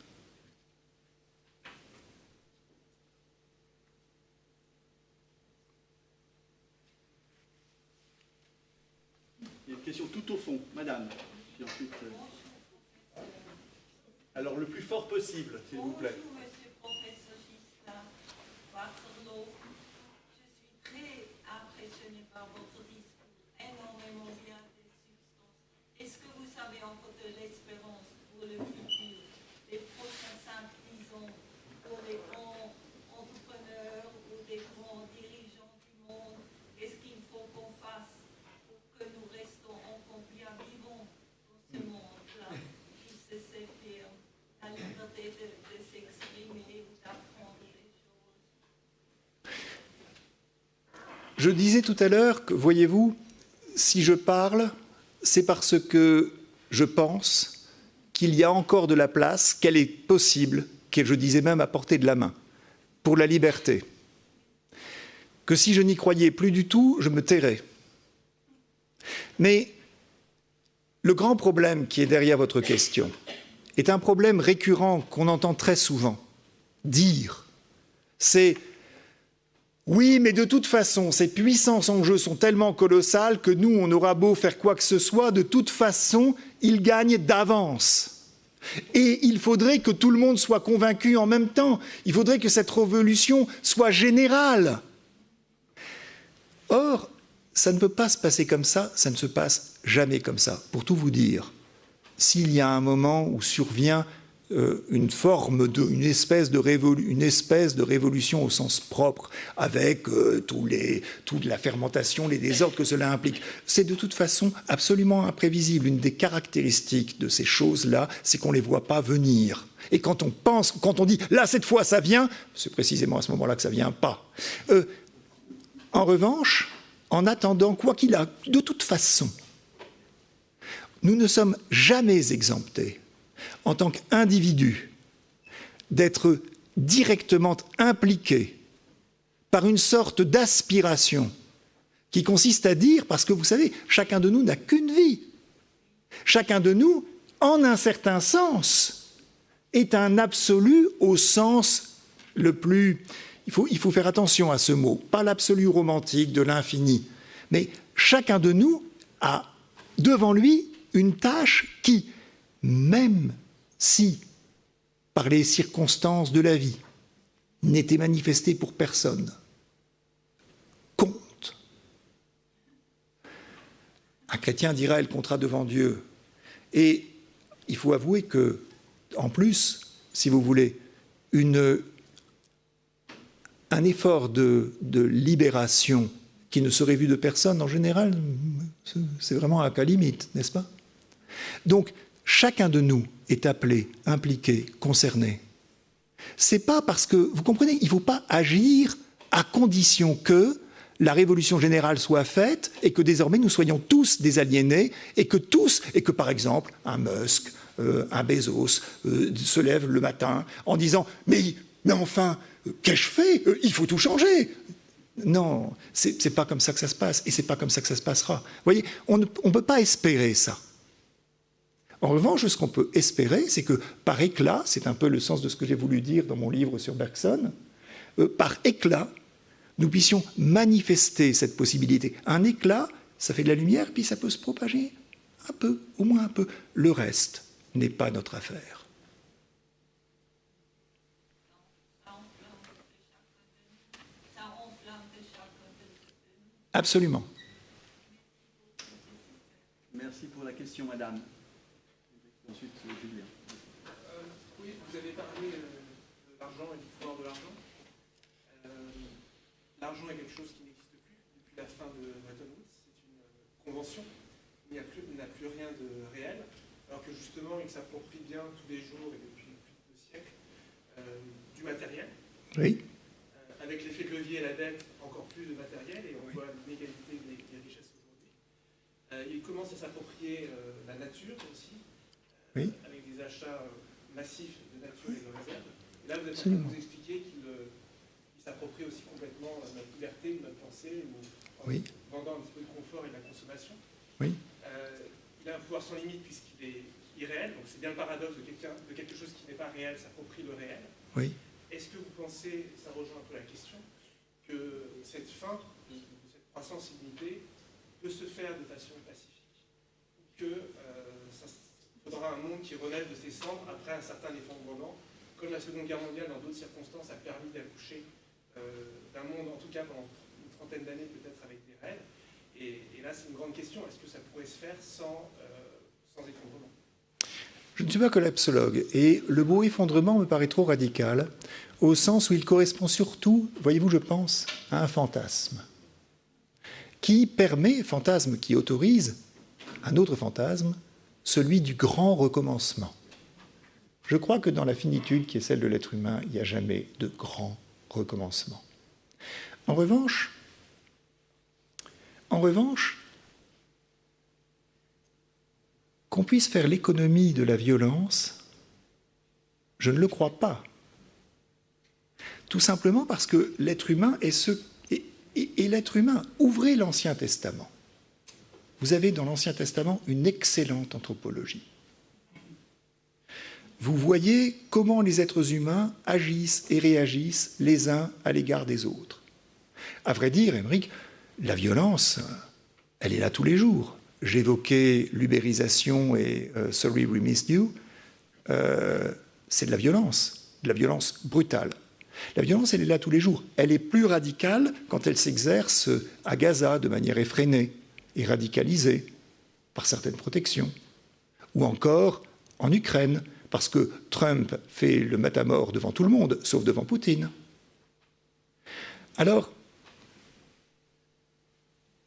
Il y a une question tout au fond, madame. Puis ensuite, alors le plus fort possible, s'il vous plaît. Bonjour, monsieur professeur Ghislain Waterloo. Je suis très impressionné par votre discours, énormément bien des substances. Est-ce que vous avez encore de l'espérance pour le futur, des prochains 5-10 ans, pour les grands entrepreneurs ou des grands dirigeants du monde? Qu'est-ce qu'il faut qu'on fasse pour que nous restons encore bien vivants dans ce monde-là, qui se sait faire la liberté de s'exprimer ou d'apprendre des choses? Je disais tout à l'heure que, voyez-vous, si je parle, c'est parce que je pense qu'il y a encore de la place, qu'elle est possible, que je disais même à portée de la main, pour la liberté. Que si je n'y croyais plus du tout, je me tairais. Mais le grand problème qui est derrière votre question est un problème récurrent qu'on entend très souvent dire. C'est « oui, mais de toute façon, ces puissances en jeu sont tellement colossales que nous, on aura beau faire quoi que ce soit, de toute façon, ils gagnent d'avance. Et il faudrait que tout le monde soit convaincu en même temps. Il faudrait que cette révolution soit générale. » Or, ça ne peut pas se passer comme ça ne se passe jamais comme ça. Pour tout vous dire, s'il y a un moment où survient une espèce de révolution au sens propre, avec toute la fermentation, les désordres que cela implique, c'est de toute façon absolument imprévisible. Une des caractéristiques de ces choses-là, c'est qu'on ne les voit pas venir. Et quand on dit « là, cette fois, ça vient », c'est précisément à ce moment-là que ça ne vient pas. En revanche, en attendant, quoi qu'il a, de toute façon, nous ne sommes jamais exemptés, en tant qu'individus, d'être directement impliqués par une sorte d'aspiration qui consiste à dire, parce que vous savez, chacun de nous n'a qu'une vie. Chacun de nous, en un certain sens, est un absolu au sens le plus... Il faut faire attention à ce mot, pas l'absolu romantique de l'infini, mais chacun de nous a devant lui une tâche qui, même si, par les circonstances de la vie, n'était manifestée pour personne, compte. Un chrétien dira, elle comptera devant Dieu. Et il faut avouer que, en plus, si vous voulez, un effort de libération qui ne serait vu de personne, en général, c'est vraiment à la limite, n'est-ce pas? Donc, chacun de nous est appelé, impliqué, concerné. C'est pas parce que, vous comprenez, il ne faut pas agir à condition que la révolution générale soit faite et que désormais nous soyons tous des aliénés et que par exemple, un Musk, un Bezos se lève le matin en disant « mais enfin, qu'ai-je fait? Il faut tout changer !» Non, c'est pas comme ça que ça se passe, et c'est pas comme ça que ça se passera. Vous voyez, on ne peut pas espérer ça. En revanche, ce qu'on peut espérer, c'est que par éclat, c'est un peu le sens de ce que j'ai voulu dire dans mon livre sur Bergson, par éclat, nous puissions manifester cette possibilité. Un éclat, ça fait de la lumière, puis ça peut se propager un peu, au moins un peu. Le reste n'est pas notre affaire. Absolument. Merci pour la question, madame. Ensuite, Julien. Oui, vous avez parlé de l'argent et du pouvoir de l'argent. L'argent est quelque chose qui n'existe plus depuis la fin de Bretton Woods. C'est une convention. Il n'a plus rien de réel, alors que justement, il s'approprie bien tous les jours et depuis plus de 2 siècles du matériel. Oui. Avec l'effet de levier et la dette, encore plus de matériel, et on voit l'inégalité des richesses aujourd'hui. Il commence à s'approprier la nature aussi, avec des achats massifs de nature et de réserve. Et là, vous êtes en train de nous expliquer qu'il s'approprie aussi complètement notre liberté, notre pensée, en vendant un petit peu de confort et de la consommation. Oui. Il a un pouvoir sans limite puisqu'il est irréel, donc c'est bien le paradoxe de quelque chose qui n'est pas réel, s'approprie le réel. Oui. Est-ce que vous pensez, ça rejoint un peu la question, que cette fin, cette croissance illimitée, peut se faire de façon pacifique, ou que ça faudra un monde qui relève de ses cendres après un certain effondrement, comme la Seconde Guerre mondiale, dans d'autres circonstances, a permis d'accoucher d'un monde, en tout cas pendant une trentaine d'années, peut-être avec des rêves. Et là, c'est une grande question. Est-ce que ça pourrait se faire sans effondrement ? Je ne suis pas collapsologue, et le mot effondrement me paraît trop radical, au sens où il correspond surtout, voyez-vous, je pense, à un fantasme, qui permet, fantasme qui autorise, un autre fantasme, celui du grand recommencement. Je crois que dans la finitude qui est celle de l'être humain, il n'y a jamais de grand recommencement. En revanche, qu'on puisse faire l'économie de la violence, je ne le crois pas. Tout simplement parce que l'être humain est l'être humain. Ouvrez l'Ancien Testament. Vous avez dans l'Ancien Testament une excellente anthropologie. Vous voyez comment les êtres humains agissent et réagissent les uns à l'égard des autres. À vrai dire, Émeric, la violence, elle est là tous les jours. J'évoquais l'ubérisation et Sorry we missed you. C'est de la violence brutale. La violence, elle est là tous les jours. Elle est plus radicale quand elle s'exerce à Gaza de manière effrénée et radicalisée par certaines protections. Ou encore en Ukraine, parce que Trump fait le matamor devant tout le monde, sauf devant Poutine. Alors,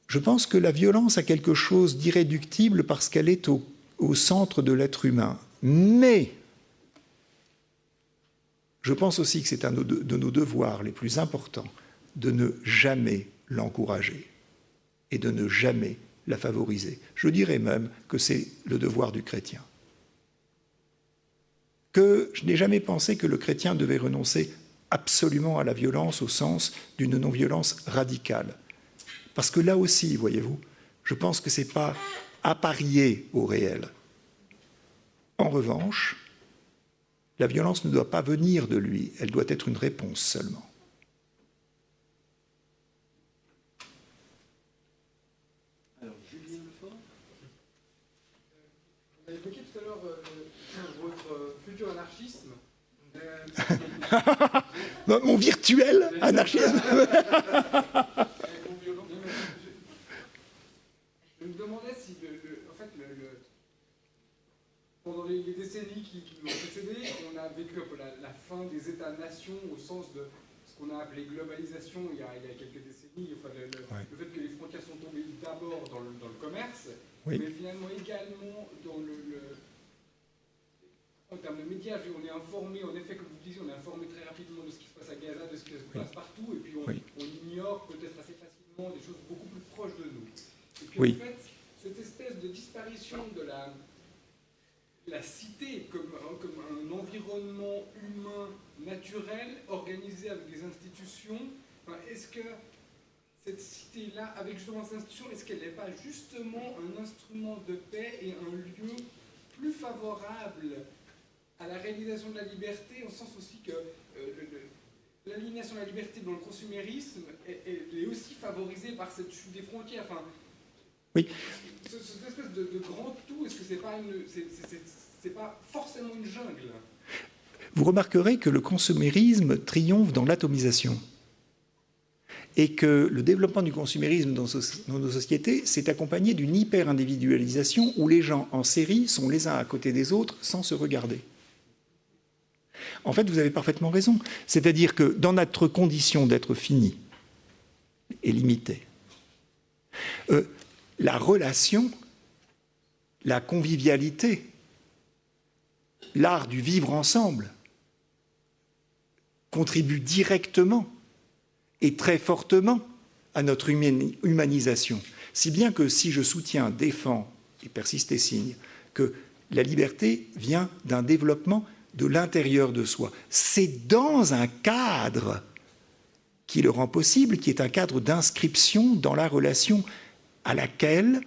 je pense que la violence a quelque chose d'irréductible parce qu'elle est au centre de l'être humain. Mais je pense aussi que c'est un de nos devoirs les plus importants de ne jamais l'encourager et de ne jamais la favoriser. Je dirais même que c'est le devoir du chrétien. Que je n'ai jamais pensé que le chrétien devait renoncer absolument à la violence au sens d'une non-violence radicale. Parce que là aussi, voyez-vous, je pense que ce n'est pas apparier au réel. En revanche, la violence ne doit pas venir de lui, elle doit être une réponse seulement. Alors, Julien Lefort. On a évoqué tout à l'heure votre futur anarchisme. Mon virtuel anarchisme. Je me demandais si, en fait, pendant les décennies qui nous ont précédé, on a vécu un peu la fin des États-nations au sens de ce qu'on a appelé globalisation il y a quelques décennies, enfin, le fait que les frontières sont tombées d'abord dans le commerce, mais finalement également en termes de médias. On est informé, en effet, comme vous disiez, on est informé très rapidement de ce qui se passe à Gaza, de ce qui se passe partout, et puis on ignore peut-être assez facilement des choses beaucoup plus proches de nous. Et puis en fait, cette espèce de disparition de la cité comme un environnement humain naturel organisé avec des institutions, est-ce que cette cité-là, avec justement cette institution, est-ce qu'elle n'est pas justement un instrument de paix et un lieu plus favorable à la réalisation de la liberté, au sens aussi que l'aliénation de la liberté dans le consumérisme est aussi favorisée par cette chute des frontières. Enfin, oui. Cette espèce de grand tout, est-ce que c'est pas forcément une jungle? Vous remarquerez que le consumérisme triomphe dans l'atomisation et que le développement du consumérisme dans nos sociétés s'est accompagné d'une hyper-individualisation où les gens en série sont les uns à côté des autres sans se regarder. En fait, vous avez parfaitement raison. C'est-à-dire que dans notre condition d'être fini et limité, la relation, la convivialité, l'art du vivre ensemble contribue directement et très fortement à notre humanisation. Si bien que si je soutiens, défends et persiste et signe que la liberté vient d'un développement de l'intérieur de soi, c'est dans un cadre qui le rend possible, qui est un cadre d'inscription dans la relation à laquelle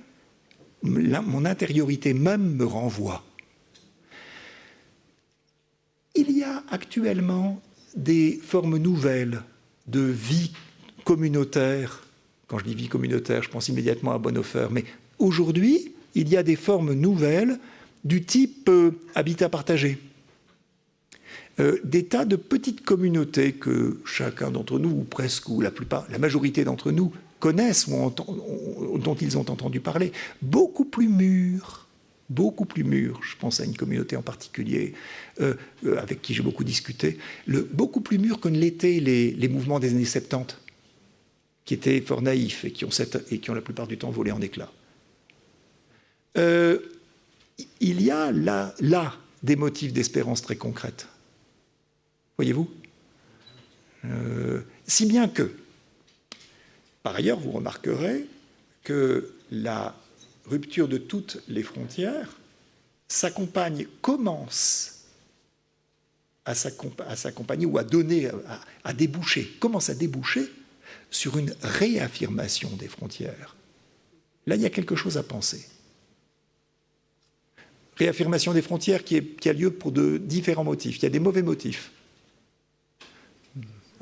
mon intériorité même me renvoie. Il y a actuellement des formes nouvelles de vie communautaire. Quand je dis vie communautaire, je pense immédiatement à Bonhoeffer. Mais aujourd'hui, il y a des formes nouvelles du type habitat partagé. Des tas de petites communautés que chacun d'entre nous, ou presque, ou la majorité d'entre nous, connaissent ou dont ils ont entendu parler, beaucoup plus mûres. Je pense à une communauté en particulier avec qui j'ai beaucoup discuté, beaucoup plus mûr que ne l'étaient les mouvements des années 70, qui étaient fort naïfs et qui ont la plupart du temps volé en éclats. Il y a là des motifs d'espérance très concrètes. Voyez-vous, si bien que, par ailleurs, vous remarquerez que la rupture de toutes les frontières commence à s'accompagner ou à donner, à déboucher, commence à déboucher sur une réaffirmation des frontières. Là, il y a quelque chose à penser. Réaffirmation des frontières qui a lieu pour de différents motifs. Il y a des mauvais motifs.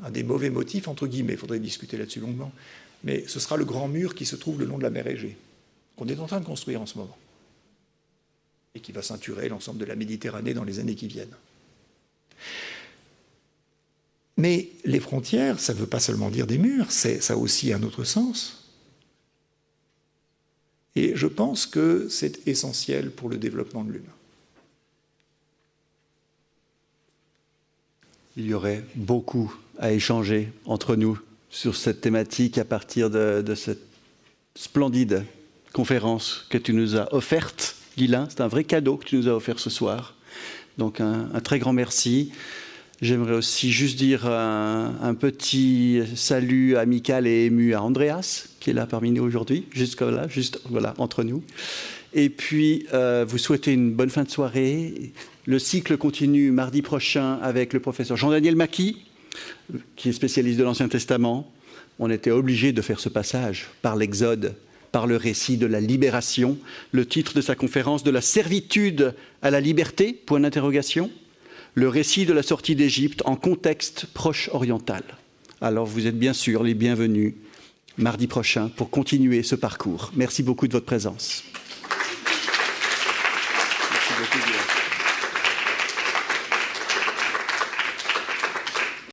Un des mauvais motifs, entre guillemets, il faudrait discuter là-dessus longuement, mais ce sera le grand mur qui se trouve le long de la mer Égée, qu'on est en train de construire en ce moment, et qui va ceinturer l'ensemble de la Méditerranée dans les années qui viennent. Mais les frontières, ça ne veut pas seulement dire des murs, ça a aussi un autre sens. Et je pense que c'est essentiel pour le développement de l'humain. Il y aurait beaucoup à échanger entre nous sur cette thématique à partir de cette splendide conférence que tu nous as offerte, Guylain. C'est un vrai cadeau que tu nous as offert ce soir. Donc un très grand merci. J'aimerais aussi juste dire un petit salut amical et ému à Andreas, qui est là parmi nous aujourd'hui, juste entre nous. Et puis, vous souhaitez une bonne fin de soirée. Le cycle continue mardi prochain avec le professeur Jean-Daniel Mackie, qui est spécialiste de l'Ancien Testament. On était obligé de faire ce passage par l'Exode, par le récit de la libération. Le titre de sa conférence, de la servitude à la liberté, point d'interrogation. Le récit de la sortie d'Égypte en contexte proche oriental. Alors vous êtes bien sûr les bienvenus mardi prochain pour continuer ce parcours. Merci beaucoup de votre présence. Merci beaucoup.